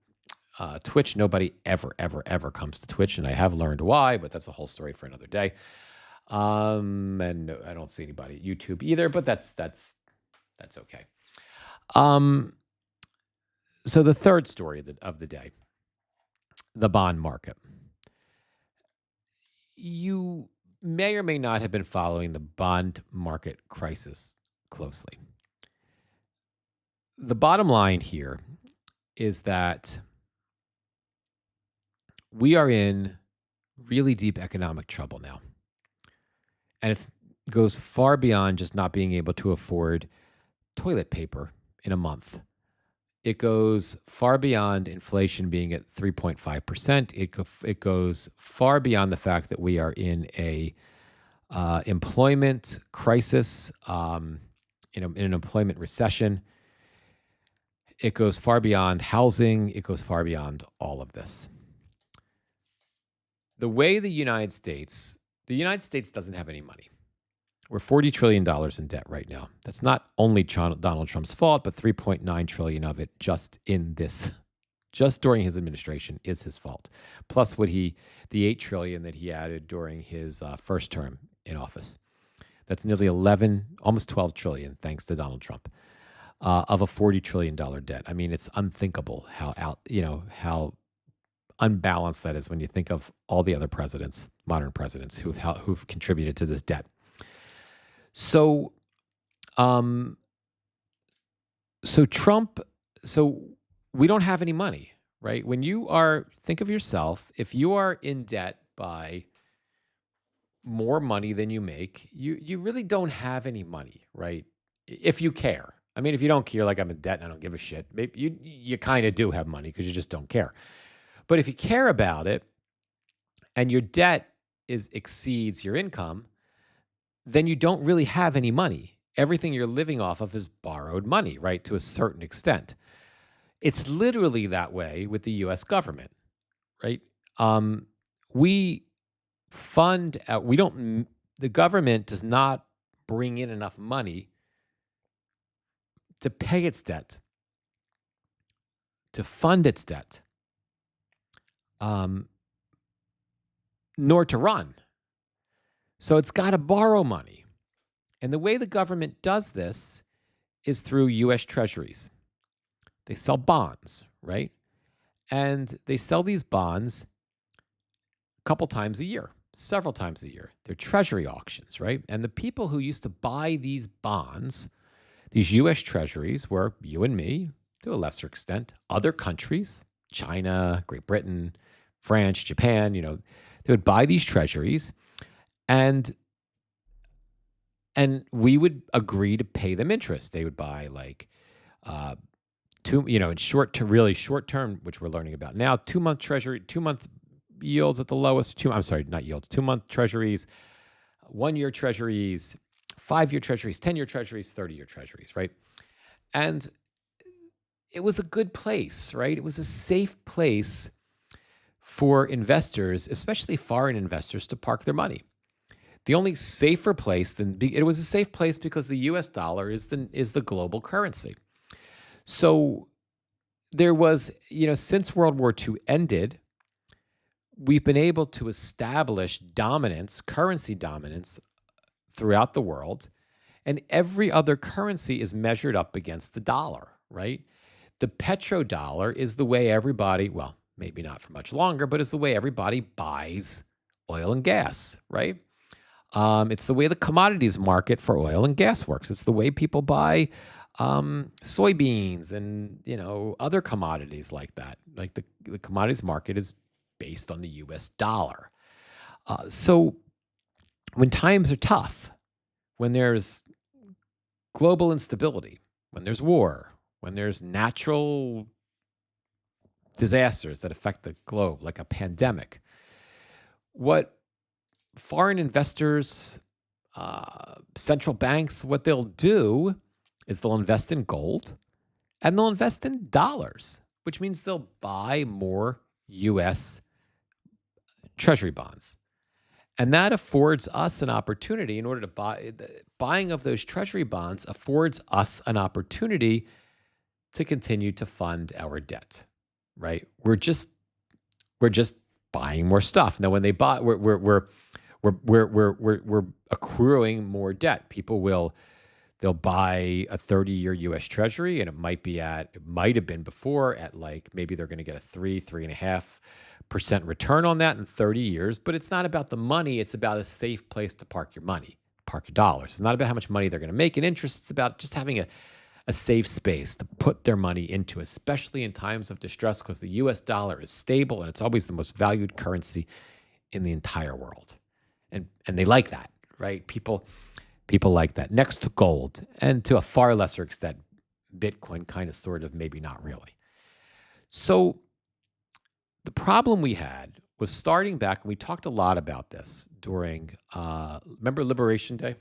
Twitch. Nobody ever comes to Twitch, and I have learned why, but that's a whole story for another day. And no, I don't see anybody at YouTube either, but that's okay. So the third story of the day, the bond market. You may or may not have been following the bond market crisis closely. The bottom line here is that we are in really deep economic trouble now. And it goes far beyond just not being able to afford toilet paper in a month. It goes far beyond inflation being at 3.5%. It goes far beyond the fact that we are in a employment crisis, in an employment recession. It goes far beyond housing. It goes far beyond all of this. The way the United States doesn't have any money. We're $40 trillion in debt right now. That's not only Donald Trump's fault, but $3.9 trillion of it just during his administration is his fault. Plus the $8 trillion that he added during his first term in office. That's nearly almost $12 trillion, thanks to Donald Trump, of a $40 trillion debt. I mean, it's unthinkable how unbalanced that is when you think of all the other modern presidents who've contributed to this debt. So we don't have any money, right? Think of yourself, if you are in debt by more money than you make, you really don't have any money, right? If you care. I mean, if you don't care, like I'm in debt and I don't give a shit, maybe you kind of do have money because you just don't care. But if you care about it and your debt exceeds your income, then you don't really have any money. Everything you're living off of is borrowed money, right, to a certain extent. It's literally that way with the U.S. government, right? The government does not bring in enough money to pay its debt, to fund its debt, nor to run. So it's got to borrow money. And the way the government does this is through U.S. treasuries. They sell bonds, right? And they sell these bonds a couple times a year, several times a year. They're treasury auctions, right? And the people who used to buy these bonds, these U.S. treasuries, were you and me, to a lesser extent, other countries, China, Great Britain, France, Japan, they would buy these treasuries. And we would agree to pay them interest. They would buy in short term, which we're learning about now, 2-month treasury, 2-month yields at the lowest. 2-month treasuries, 1-year treasuries, 5-year treasuries, 10-year treasuries, 30-year treasuries, right? And it was a good place, right? It was a safe place for investors, especially foreign investors, to park their money. The only safer place it was a safe place because the U.S. dollar is the global currency. So there was, since World War II ended, we've been able to establish currency dominance throughout the world, and every other currency is measured up against the dollar, right? The petrodollar is the way everybody, well, maybe not for much longer, but is the way everybody buys oil and gas, right? It's the way the commodities market for oil and gas works. It's the way people buy soybeans and other commodities like that. Like the commodities market is based on the U.S. dollar. So when times are tough, when there's global instability, when there's war, when there's natural disasters that affect the globe, like a pandemic, what foreign investors, central banks, what they'll do is they'll invest in gold and they'll invest in dollars, which means they'll buy more U.S. treasury bonds. And that affords us an opportunity in order to buying of those treasury bonds affords us an opportunity to continue to fund our debt, right? We're just buying more stuff. Now, when they buy, we're accruing more debt. People will They'll buy a 30-year U.S. Treasury, and it might have been before at like maybe they're going to get a 3.5% return on that in 30 years. But it's not about the money. It's about a safe place to park your money, park your dollars. It's not about how much money they're going to make in interest. It's about just having a safe space to put their money into, especially in times of distress, because the U.S. dollar is stable and it's always the most valued currency in the entire world. And they like that, right? People like that. Next to gold, and to a far lesser extent, Bitcoin, kind of, sort of, maybe not really. So the problem we had was starting back, and we talked a lot about this during, remember Liberation Day?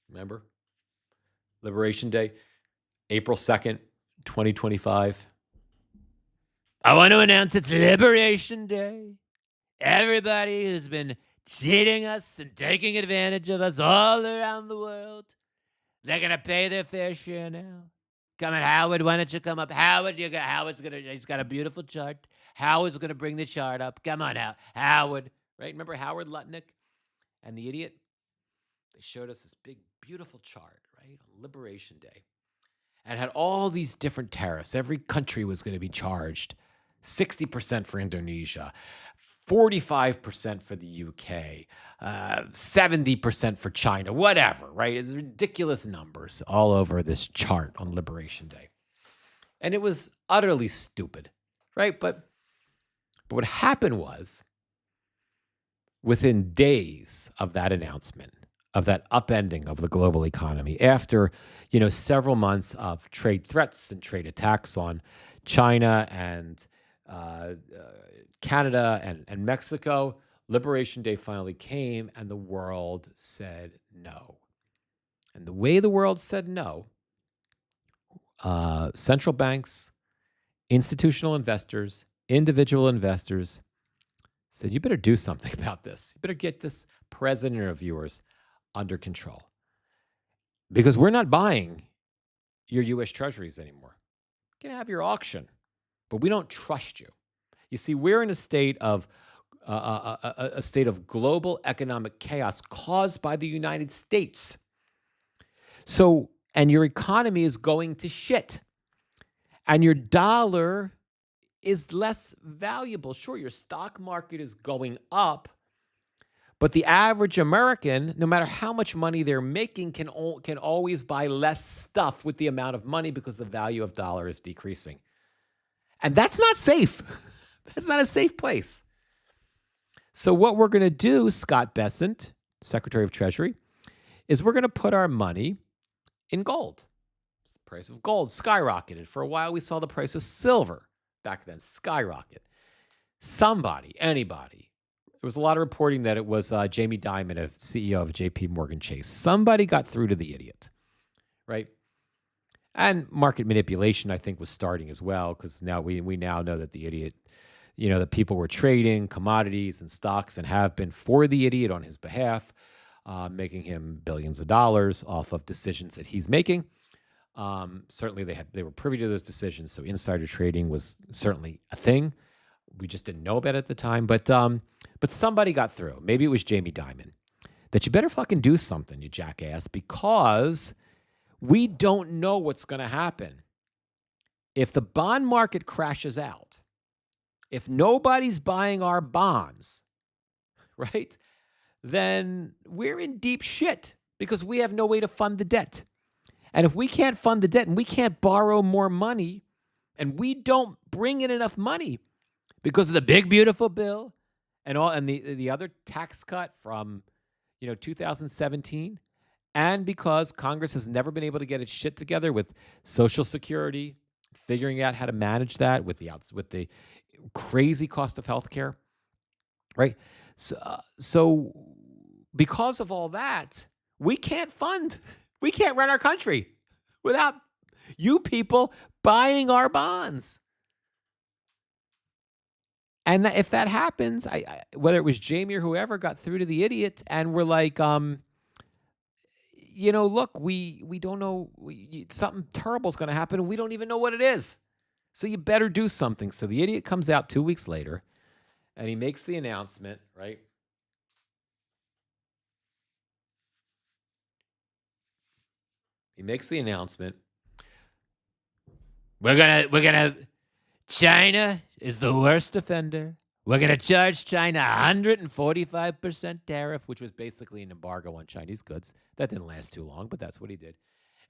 Remember? Liberation Day, April 2nd, 2025. I want to announce it's Liberation Day. Everybody who's been cheating us and taking advantage of us all around the world, they're going to pay their fair share now. Come on, Howard, why don't you come up? Howard, he's got a beautiful chart. Howard's going to bring the chart up. Come on, Howard. Right? Remember Howard Lutnick and the idiot? They showed us this big, beautiful chart, right, on Liberation Day. And had all these different tariffs. Every country was going to be charged 60% for Indonesia, 45% for the UK, 70% for China, whatever, right? It's ridiculous numbers all over this chart on Liberation Day. And it was utterly stupid, right? But what happened was, within days of that announcement, of that upending of the global economy, after several months of trade threats and trade attacks on China and Canada and Mexico, Liberation Day finally came, and the world said no. And the way the world said no, central banks, institutional investors, individual investors said, you better do something about this. You better get this president of yours under control, because we're not buying your U.S. treasuries anymore. You can have your auction, but we don't trust you. You see, we're in a state of global economic chaos caused by the United States. So, and your economy is going to shit, and your dollar is less valuable. Sure, your stock market is going up, but the average American, no matter how much money they're making, can always buy less stuff with the amount of money, because the value of dollar is decreasing. And that's not safe. That's not a safe place. So what we're going to do, Scott Bessent, Secretary of Treasury, is we're going to put our money in gold. The price of gold skyrocketed. For a while, we saw the price of silver back then skyrocket. Anybody. There was a lot of reporting that it was Jamie Dimon, a CEO of J.P. Morgan Chase. Somebody got through to the idiot, right? And market manipulation, I think, was starting as well, because now we now know that the idiot, that people were trading commodities and stocks and have been for the idiot on his behalf, making him billions of dollars off of decisions that he's making. Certainly, they were privy to those decisions, so insider trading was certainly a thing. We just didn't know about it at the time, but somebody got through. Maybe it was Jamie Dimon. That you better fucking do something, you jackass, because we don't know what's going to happen. If the bond market crashes out, if nobody's buying our bonds, right, then we're in deep shit, because we have no way to fund the debt. And if we can't fund the debt and we can't borrow more money, and we don't bring in enough money because of the big, beautiful bill and the other tax cut from 2017, and because Congress has never been able to get its shit together with Social Security, figuring out how to manage that with the crazy cost of healthcare, right? So because of all that, we can't run our country without you people buying our bonds. And if that happens, whether it was Jamie or whoever got through to the idiot, and we're like, look, we don't know, something terrible is going to happen, and we don't even know what it is. So you better do something. So the idiot comes out 2 weeks later, and he makes the announcement, right? He makes the announcement. China is the worst offender. We're going to charge China 145% tariff, which was basically an embargo on Chinese goods. That didn't last too long, but that's what he did.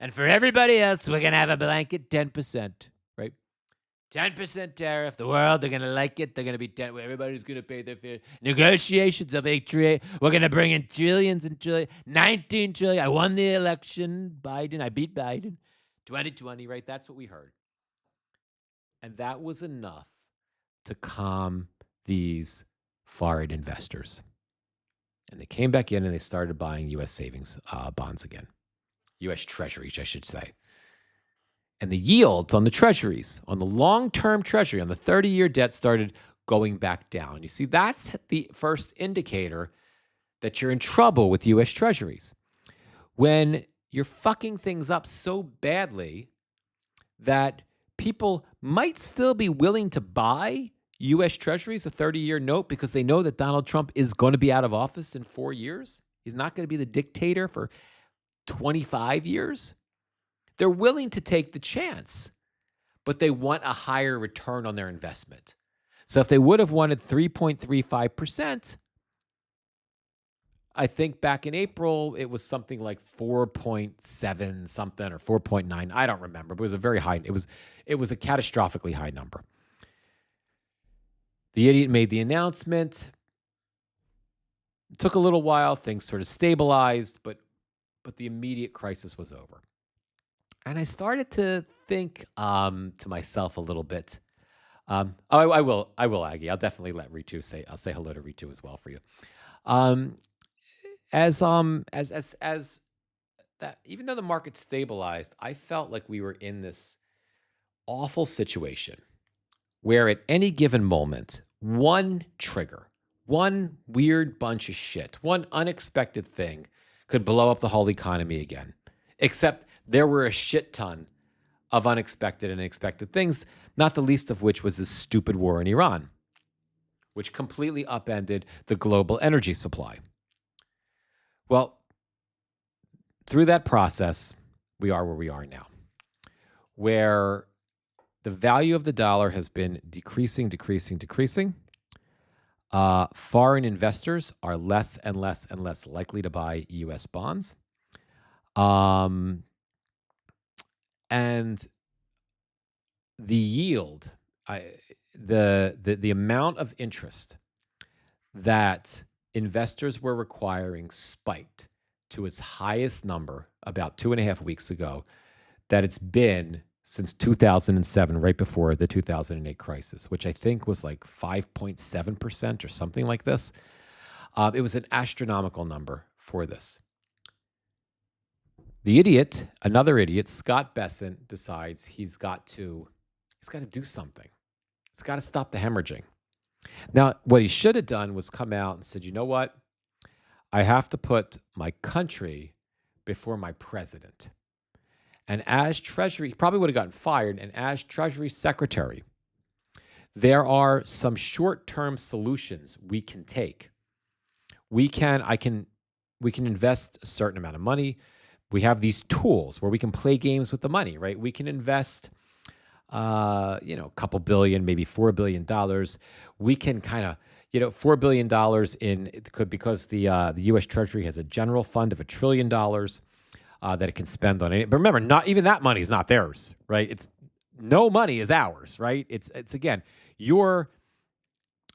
And for everybody else, we're going to have a blanket 10%, right? 10% tariff. The world, they're going to like it. They're going to be 10. Everybody's going to pay their fair. Negotiations of we're going to bring in trillions and trillions. 19 trillion. I won the election. Biden. I beat Biden. 2020, right? That's what we heard. And that was enough to calm these foreign investors. And they came back in and they started buying U.S. savings bonds again. U.S. treasuries, I should say. And the yields on the treasuries, on the long-term treasury, on the 30-year debt started going back down. You see, that's the first indicator that you're in trouble with U.S. treasuries. When you're fucking things up so badly that people might still be willing to buy U.S. treasuries, a 30-year note, because they know that Donald Trump is going to be out of office in 4 years. He's not going to be the dictator for 25 years. They're willing to take the chance, but they want a higher return on their investment. So if they would have wanted 3.35%, I think back in April, it was something like 4.7 something or 4.9. I don't remember, but it was a very high. It was a catastrophically high number. The idiot made the announcement. It took a little while. Things sort of stabilized, but the immediate crisis was over. And I started to think to myself a little bit. I will, Aggie. I'll definitely let Ritu say. I'll say hello to Ritu as well for you. As that, even though the market stabilized, I felt like we were in this awful situation where at any given moment, one trigger, one weird bunch of shit, one unexpected thing could blow up the whole economy again. Except there were a shit ton of unexpected and expected things, not the least of which was this stupid war in Iran, which completely upended the global energy supply. Well, through that process, we are where we are now, where the value of the dollar has been decreasing. Foreign investors are less and less likely to buy U.S. bonds. And the yield, the amount of interest that investors were requiring spiked to its highest number about 2.5 weeks ago that it's been since 2007, right before the 2008 crisis, which I think was like 5.7% or something like this. It was an astronomical number for this. The idiot, another idiot, Scott Bessent, decides he's got to do something. He's got to stop the hemorrhaging. Now, what he should have done was come out and said, you know what? I have to put my country before my president. And as Treasury, he probably would have gotten fired. And as Treasury Secretary, there are some short-term solutions we can take. We can invest a certain amount of money. We have these tools where we can play games with the money, right? We can invest, a couple billion, maybe $4 billion. We can kind of, $4 billion because the U.S. Treasury has a general fund of $1 trillion that it can spend on it. But remember, not even that money is not theirs, right? It's no money is ours, right? It's again, your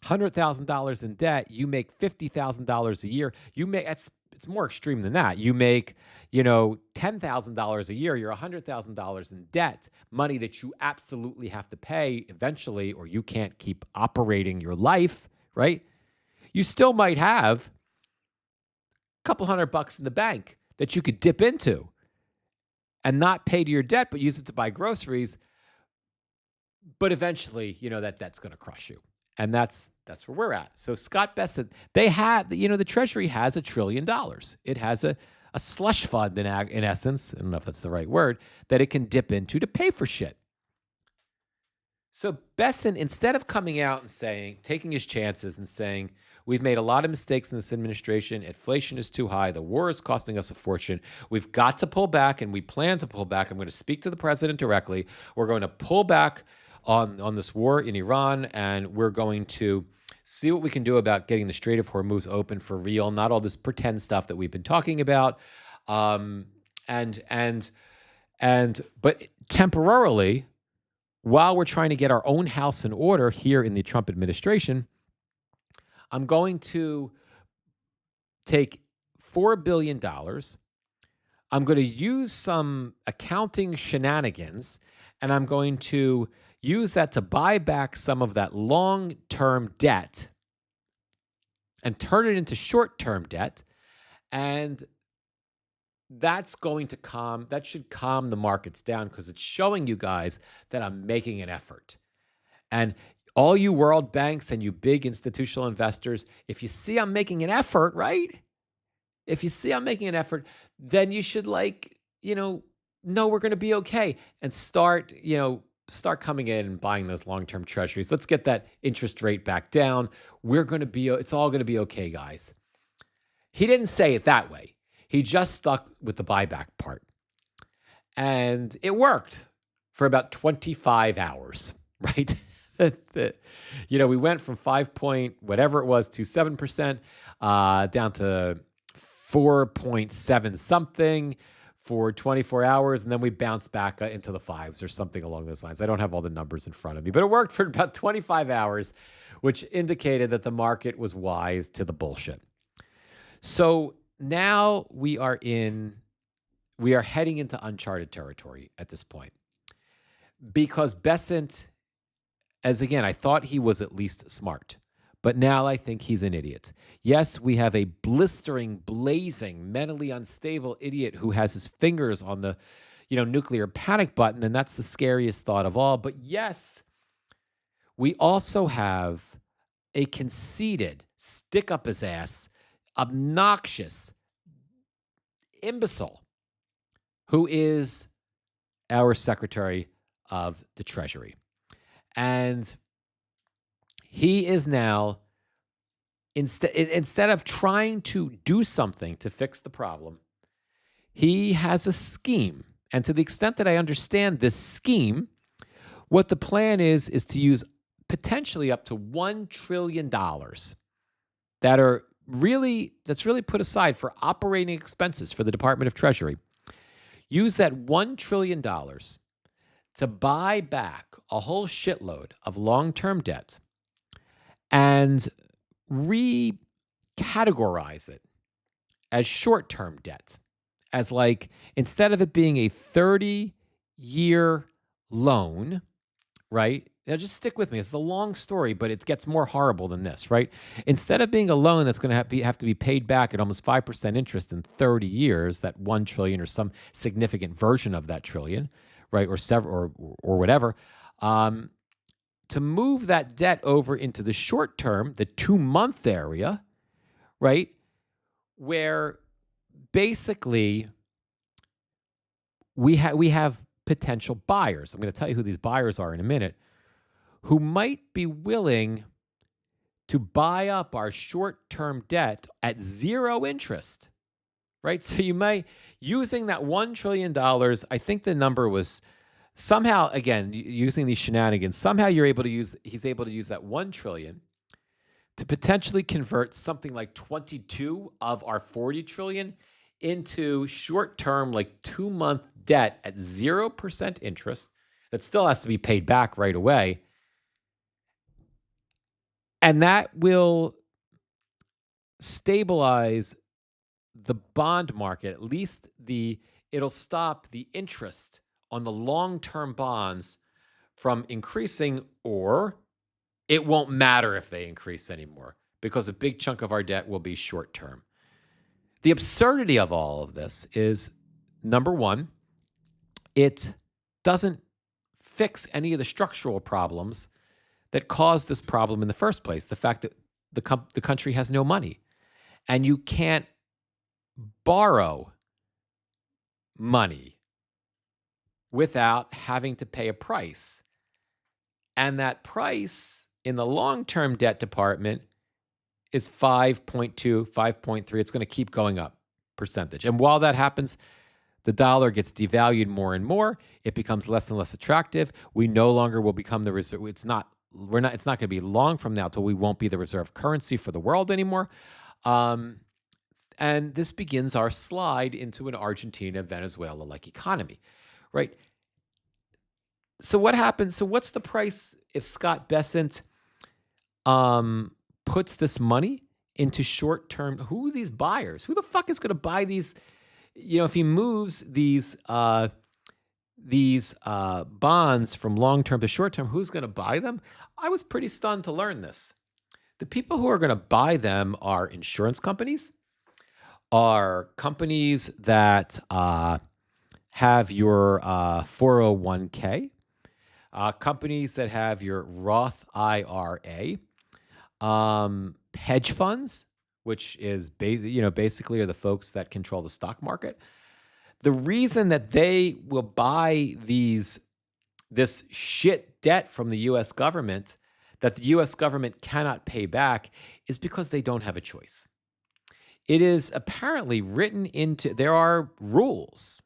$100,000 in debt, you make $50,000 a year. It's more extreme than that. You make, $10,000 a year. You're $100,000 in debt, money that you absolutely have to pay eventually, or you can't keep operating your life, right? You still might have a couple $100 in the bank that you could dip into and not pay to your debt, but use it to buy groceries. But eventually, that debt's going to crush you. And that's where we're at. So Scott Bessent, they have, the Treasury has $1 trillion. It has a slush fund in essence, I don't know if that's the right word, that it can dip into to pay for shit. So Besson, instead of coming out and saying, taking his chances and saying, we've made a lot of mistakes in this administration, inflation is too high, the war is costing us a fortune, we've got to pull back, and we plan to pull back. I'm going to speak to the president directly. We're going to pull back on this war in Iran, and we're going to see what we can do about getting the Strait of Hormuz open for real, not all this pretend stuff that we've been talking about. But temporarily, while we're trying to get our own house in order here in the Trump administration, I'm going to take $4 billion. I'm going to use some accounting shenanigans, and I'm going to use that to buy back some of that long-term debt and turn it into short-term debt. And that should calm the markets down, because it's showing you guys that I'm making an effort. And all you world banks and you big institutional investors, if you see I'm making an effort, right? If you see I'm making an effort, then you should know we're going to be okay, and start coming in and buying those long-term treasuries. Let's get that interest rate back down. It's all going to be okay, guys. He didn't say it that way. He just stuck with the buyback part. And it worked for about 25 hours, right? We went from 5 point whatever it was to 7%, down to 4.7 something for 24 hours. And then we bounced back into the fives or something along those lines. I don't have all the numbers in front of me, but it worked for about 25 hours, which indicated that the market was wise to the bullshit. So now we are heading into uncharted territory at this point, because Bessent, I thought he was at least smart, but now I think he's an idiot. Yes, we have a blistering, blazing, mentally unstable idiot who has his fingers on the, nuclear panic button, and that's the scariest thought of all. But yes, we also have a conceited, stick up his ass, obnoxious imbecile who is our Secretary of the Treasury. And he is now, instead of trying to do something to fix the problem, he has a scheme. And to the extent that I understand this scheme, what the plan is to use potentially up to $1 trillion that's really put aside for operating expenses for the Department of Treasury. Use that $1 trillion to buy back a whole shitload of long-term debt and recategorize it as short-term debt. As instead of it being a 30-year loan, right? Now just stick with me. It's a long story, but it gets more horrible than this, right? Instead of being a loan that's going to have to be paid back at almost 5% interest in 30 years, that $1 trillion or some significant version of that trillion, right? Or several or whatever, to move that debt over into the short term, the 2-month area, right? Where basically we have potential buyers. I'm going to tell you who these buyers are in a minute, who might be willing to buy up our short-term debt at 0 interest, right? So you might, using that $1 trillion, I think the number was somehow, again, using these shenanigans, somehow he's able to use that $1 trillion to potentially convert something like 22 of our 40 trillion into short-term, 2-month debt at 0% interest that still has to be paid back right away. And that will stabilize the bond market. At least it'll stop the interest on the long-term bonds from increasing, or it won't matter if they increase anymore, because a big chunk of our debt will be short-term. The absurdity of all of this is, number one, it doesn't fix any of the structural problems that caused this problem in the first place. The fact that the country has no money, and you can't borrow money without having to pay a price. And that price in the long-term debt department is 5.2, 5.3. It's going to keep going up percentage. And while that happens, the dollar gets devalued more and more. It becomes less and less attractive. We no longer will become the reserve. It's not going to be long from now till we won't be the reserve currency for the world anymore. And this begins our slide into an Argentina, Venezuela-like economy, right? So what happens? So what's the price if Scott Bessent puts this money into short-term? Who are these buyers? Who the fuck is going to buy these? If he moves these bonds from long-term to short-term, who's going to buy them? I was pretty stunned to learn this. The people who are going to buy them are insurance companies, are companies that have your 401k, companies that have your Roth IRA, hedge funds, which is basically are the folks that control the stock market. The reason that they will buy this shit debt from the U.S. government that the U.S. government cannot pay back is because they don't have a choice. It is apparently written into, there are rules.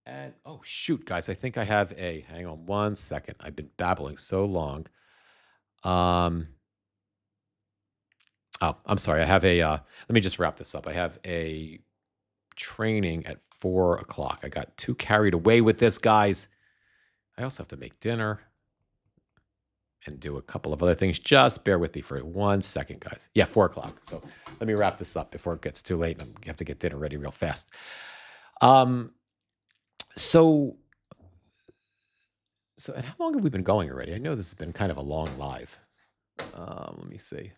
And, oh, shoot, guys, I think I have hang on one second. I've been babbling so long. Oh, I'm sorry. I have let me just wrap this up. I have a training at 4 o'clock. I got too carried away with this, guys. I also have to make dinner and do a couple of other things. Just bear with me for 1 second, guys. Yeah, 4 o'clock. So let me wrap this up before it gets too late and I have to get dinner ready real fast. So and how long have we been going already? I know this has been kind of a long live. Let me see.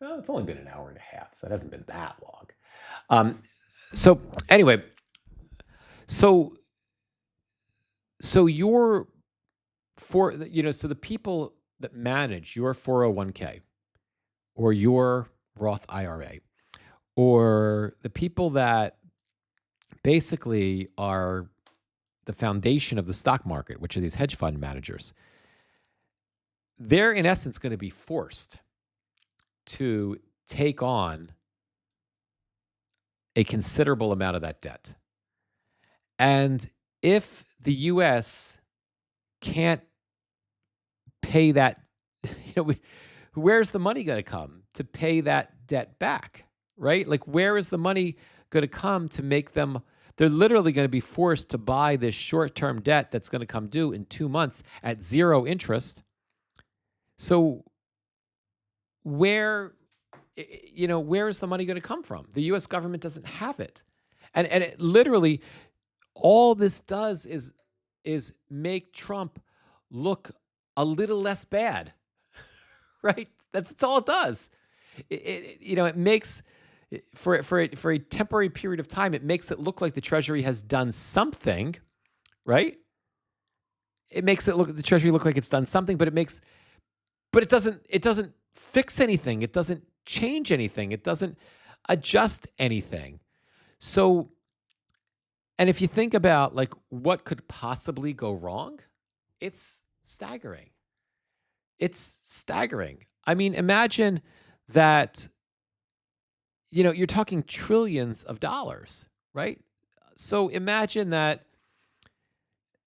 Well, it's only been an hour and a half, so it hasn't been that long. So anyway, so you're so the people that manage your 401k or your Roth IRA, or the people that basically are the foundation of the stock market, which are these hedge fund managers, they're in essence going to be forced to take on a considerable amount of that debt. And if the U.S. can't pay that, where's the money going to come to pay that debt back, right? Like, where is the money going to come to make them? They're literally going to be forced to buy this short-term debt that's going to come due in 2 months at zero interest. So where is the money going to come from? The U.S. government doesn't have it. And it literally, all this does is make Trump look a little less bad, right? That's all it does. It makes, for a temporary period of time, it makes it look like the Treasury has done something, right? It makes the Treasury look like it's done something, but it doesn't fix anything. It doesn't change anything. It doesn't adjust anything. So, and if you think about like what could possibly go wrong, it's staggering. It's staggering. I mean, imagine that, you're talking trillions of dollars, right? So imagine that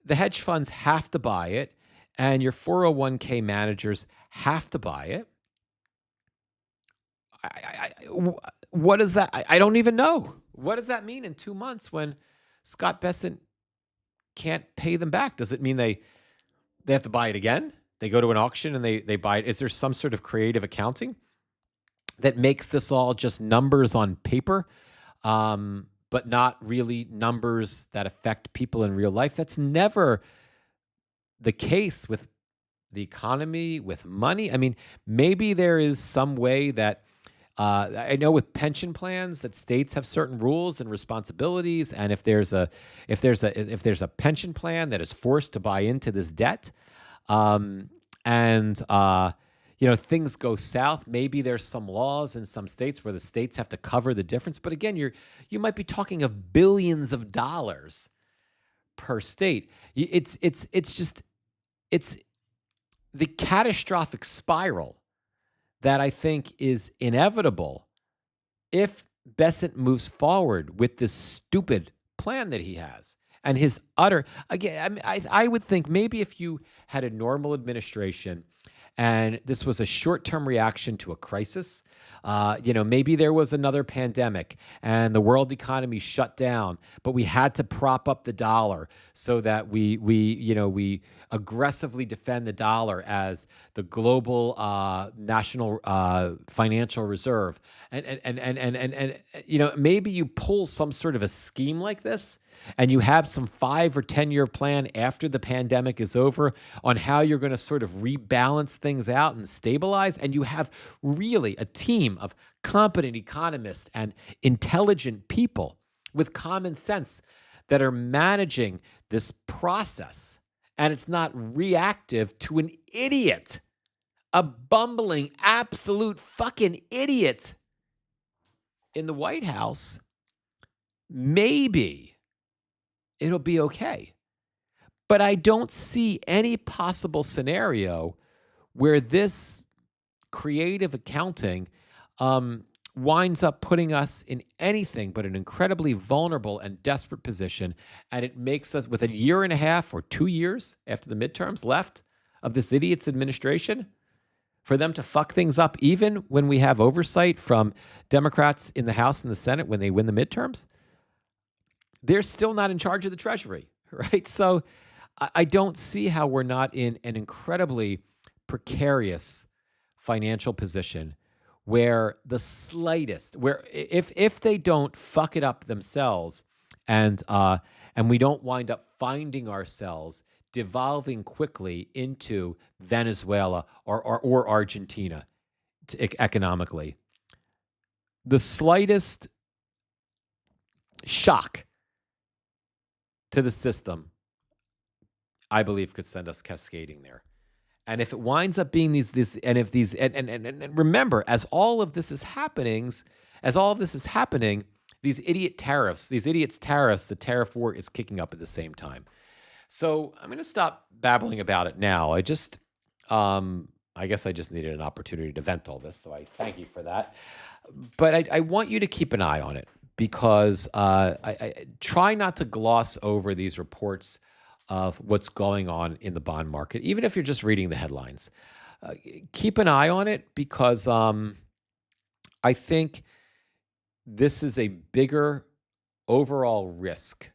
the hedge funds have to buy it and your 401k managers have to buy it. What is that? I don't even know. What does that mean in 2 months when Scott Bessent can't pay them back? Does it mean they have to buy it again? They go to an auction and they buy it. Is there some sort of creative accounting that makes this all just numbers on paper, but not really numbers that affect people in real life? That's never the case with the economy, with money. I mean, maybe there is some way that I know with pension plans that states have certain rules and responsibilities, and if there's a pension plan that is forced to buy into this debt, things go south, maybe there's some laws in some states where the states have to cover the difference. But again, you might be talking of billions of dollars per state. It's just it's the catastrophic spiral that I think is inevitable if Bessent moves forward with this stupid plan that he has. And his utter, again, I would think maybe if you had a normal administration and this was a short-term reaction to a crisis, maybe there was another pandemic and the world economy shut down, but we had to prop up the dollar so that we aggressively defend the dollar as the global national financial reserve, and maybe you pull some sort of a scheme like this, and you have some 5 or 10-year plan after the pandemic is over on how you're going to sort of rebalance things out and stabilize, and you have really a team of competent economists and intelligent people with common sense that are managing this process, and it's not reactive to an idiot, a bumbling, absolute fucking idiot in the White House, maybe it'll be okay. But I don't see any possible scenario where this creative accounting winds up putting us in anything but an incredibly vulnerable and desperate position. And it makes us, with a year and a half or 2 years after the midterms left of this idiot's administration, for them to fuck things up, even when we have oversight from Democrats in the House and the Senate when they win the midterms, they're still not in charge of the Treasury, right? So I don't see how we're not in an incredibly precarious financial position where the slightest, where if they don't fuck it up themselves, and we don't wind up finding ourselves devolving quickly into Venezuela or Argentina economically, the slightest shock to the system, I believe, could send us cascading there. And if it winds up being these, and remember, as all of this is happening, these idiots' tariffs, the tariff war is kicking up at the same time. So I'm going to stop babbling about it now. I guess I just needed an opportunity to vent all this, so I thank you for that. But I want you to keep an eye on it, because I try not to gloss over these reports of what's going on in the bond market, even if you're just reading the headlines. Keep an eye on it, because I think this is a bigger overall risk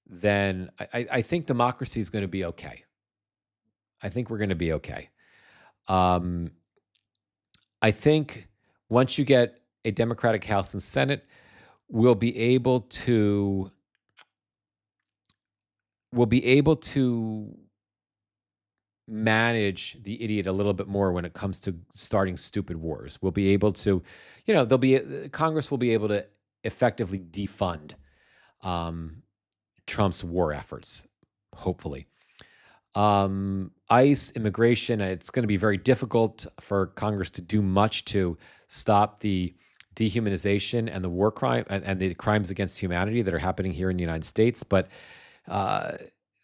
than I think democracy is going to be okay. I think we're going to be okay. I think once you get a Democratic House and Senate, we'll be able to manage the idiot a little bit more when it comes to starting stupid wars. We'll be able to, Congress will be able to effectively defund Trump's war efforts, hopefully. ICE, immigration, it's going to be very difficult for Congress to do much to stop the dehumanization and the war crime and the crimes against humanity that are happening here in the United States. But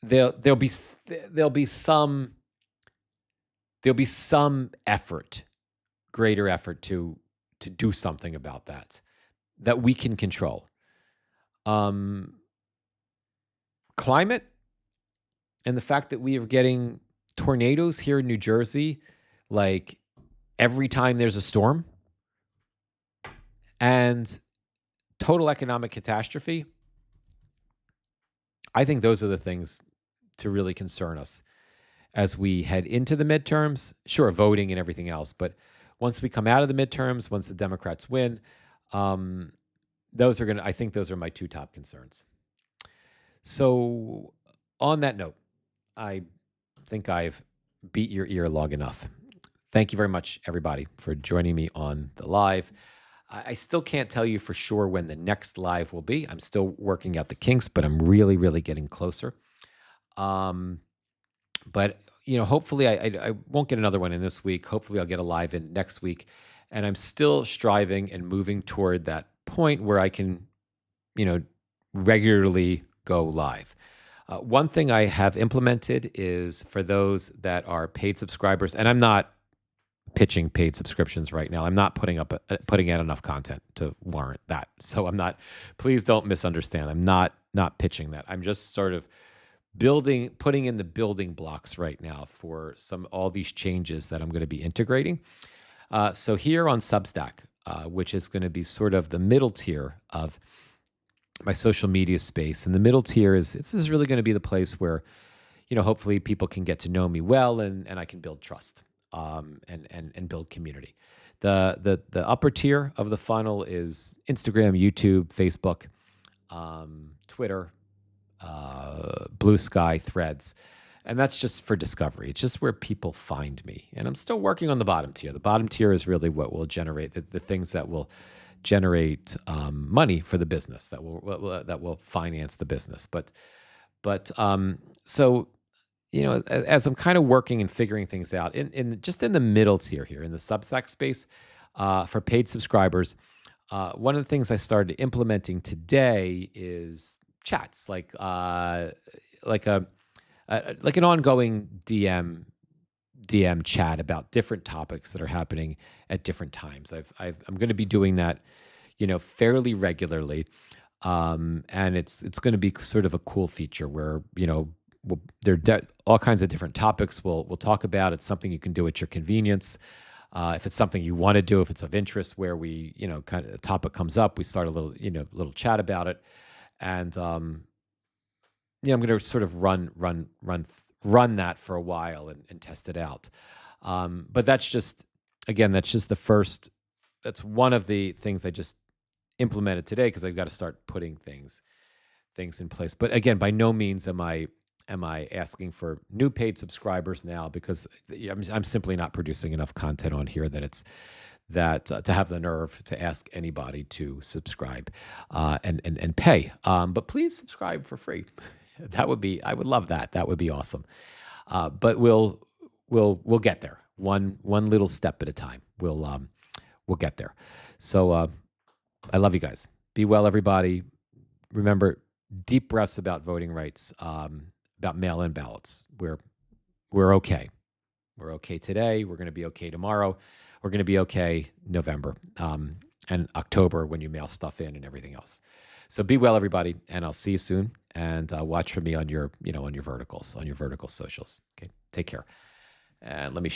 there'll be some effort, greater effort to do something about that we can control. Climate, and the fact that we are getting tornadoes here in New Jersey, like every time there's a storm, and total economic catastrophe. I think those are the things to really concern us as we head into the midterms. Sure, voting and everything else, but once we come out of the midterms, once the Democrats win, I think those are my two top concerns. So on that note, I think I've beat your ear long enough. Thank you very much, everybody, for joining me on the live. I still can't tell you for sure when the next live will be. I'm still working out the kinks, but I'm really, really getting closer. But hopefully I won't get another one in this week. Hopefully I'll get a live in next week. And I'm still striving and moving toward that point where I can, regularly go live. One thing I have implemented is for those that are paid subscribers, and I'm not pitching paid subscriptions right now. I'm not putting out enough content to warrant that. So I'm not. Please don't misunderstand. I'm not pitching that. I'm just sort of putting in the building blocks right now for all these changes that I'm going to be integrating. So here on Substack, which is going to be sort of the middle tier of my social media space, and the middle tier this is really going to be the place where, hopefully people can get to know me well, and I can build trust, and build community. The upper tier of the funnel is Instagram, YouTube, Facebook, Twitter, Blue Sky, Threads. And that's just for discovery. It's just where people find me. And I'm still working on the bottom tier. The bottom tier is really what will generate the things that will generate money for the business, that will finance the business. So, as I'm kind of working and figuring things out in the middle tier here in the Substack space, for paid subscribers, one of the things I started implementing today is chats, like an ongoing DM chat about different topics that are happening at different times. I'm going to be doing that, fairly regularly, and it's going to be sort of a cool feature where all kinds of different topics we'll talk about. It's something you can do at your convenience. If it's something you want to do, if it's of interest, where we, kind of a topic comes up, we start a little chat about it, and I'm going to sort of run that for a while and test it out. But that's just the first. That's one of the things I just implemented today, because I've got to start putting things in place. But again, by no means am I asking for new paid subscribers now, because I'm simply not producing enough content on here to have the nerve to ask anybody to subscribe and pay. But please subscribe for free. I would love that. That would be awesome. But we'll get there, one little step at a time. We'll get there. So I love you guys. Be well, everybody. Remember, deep breaths about voting rights, about mail-in ballots. We're okay. We're okay today. We're going to be okay tomorrow. We're going to be okay November and October, when you mail stuff in and everything else. So be well, everybody, and I'll see you soon. And watch for me on your vertical socials. Okay, take care. And let me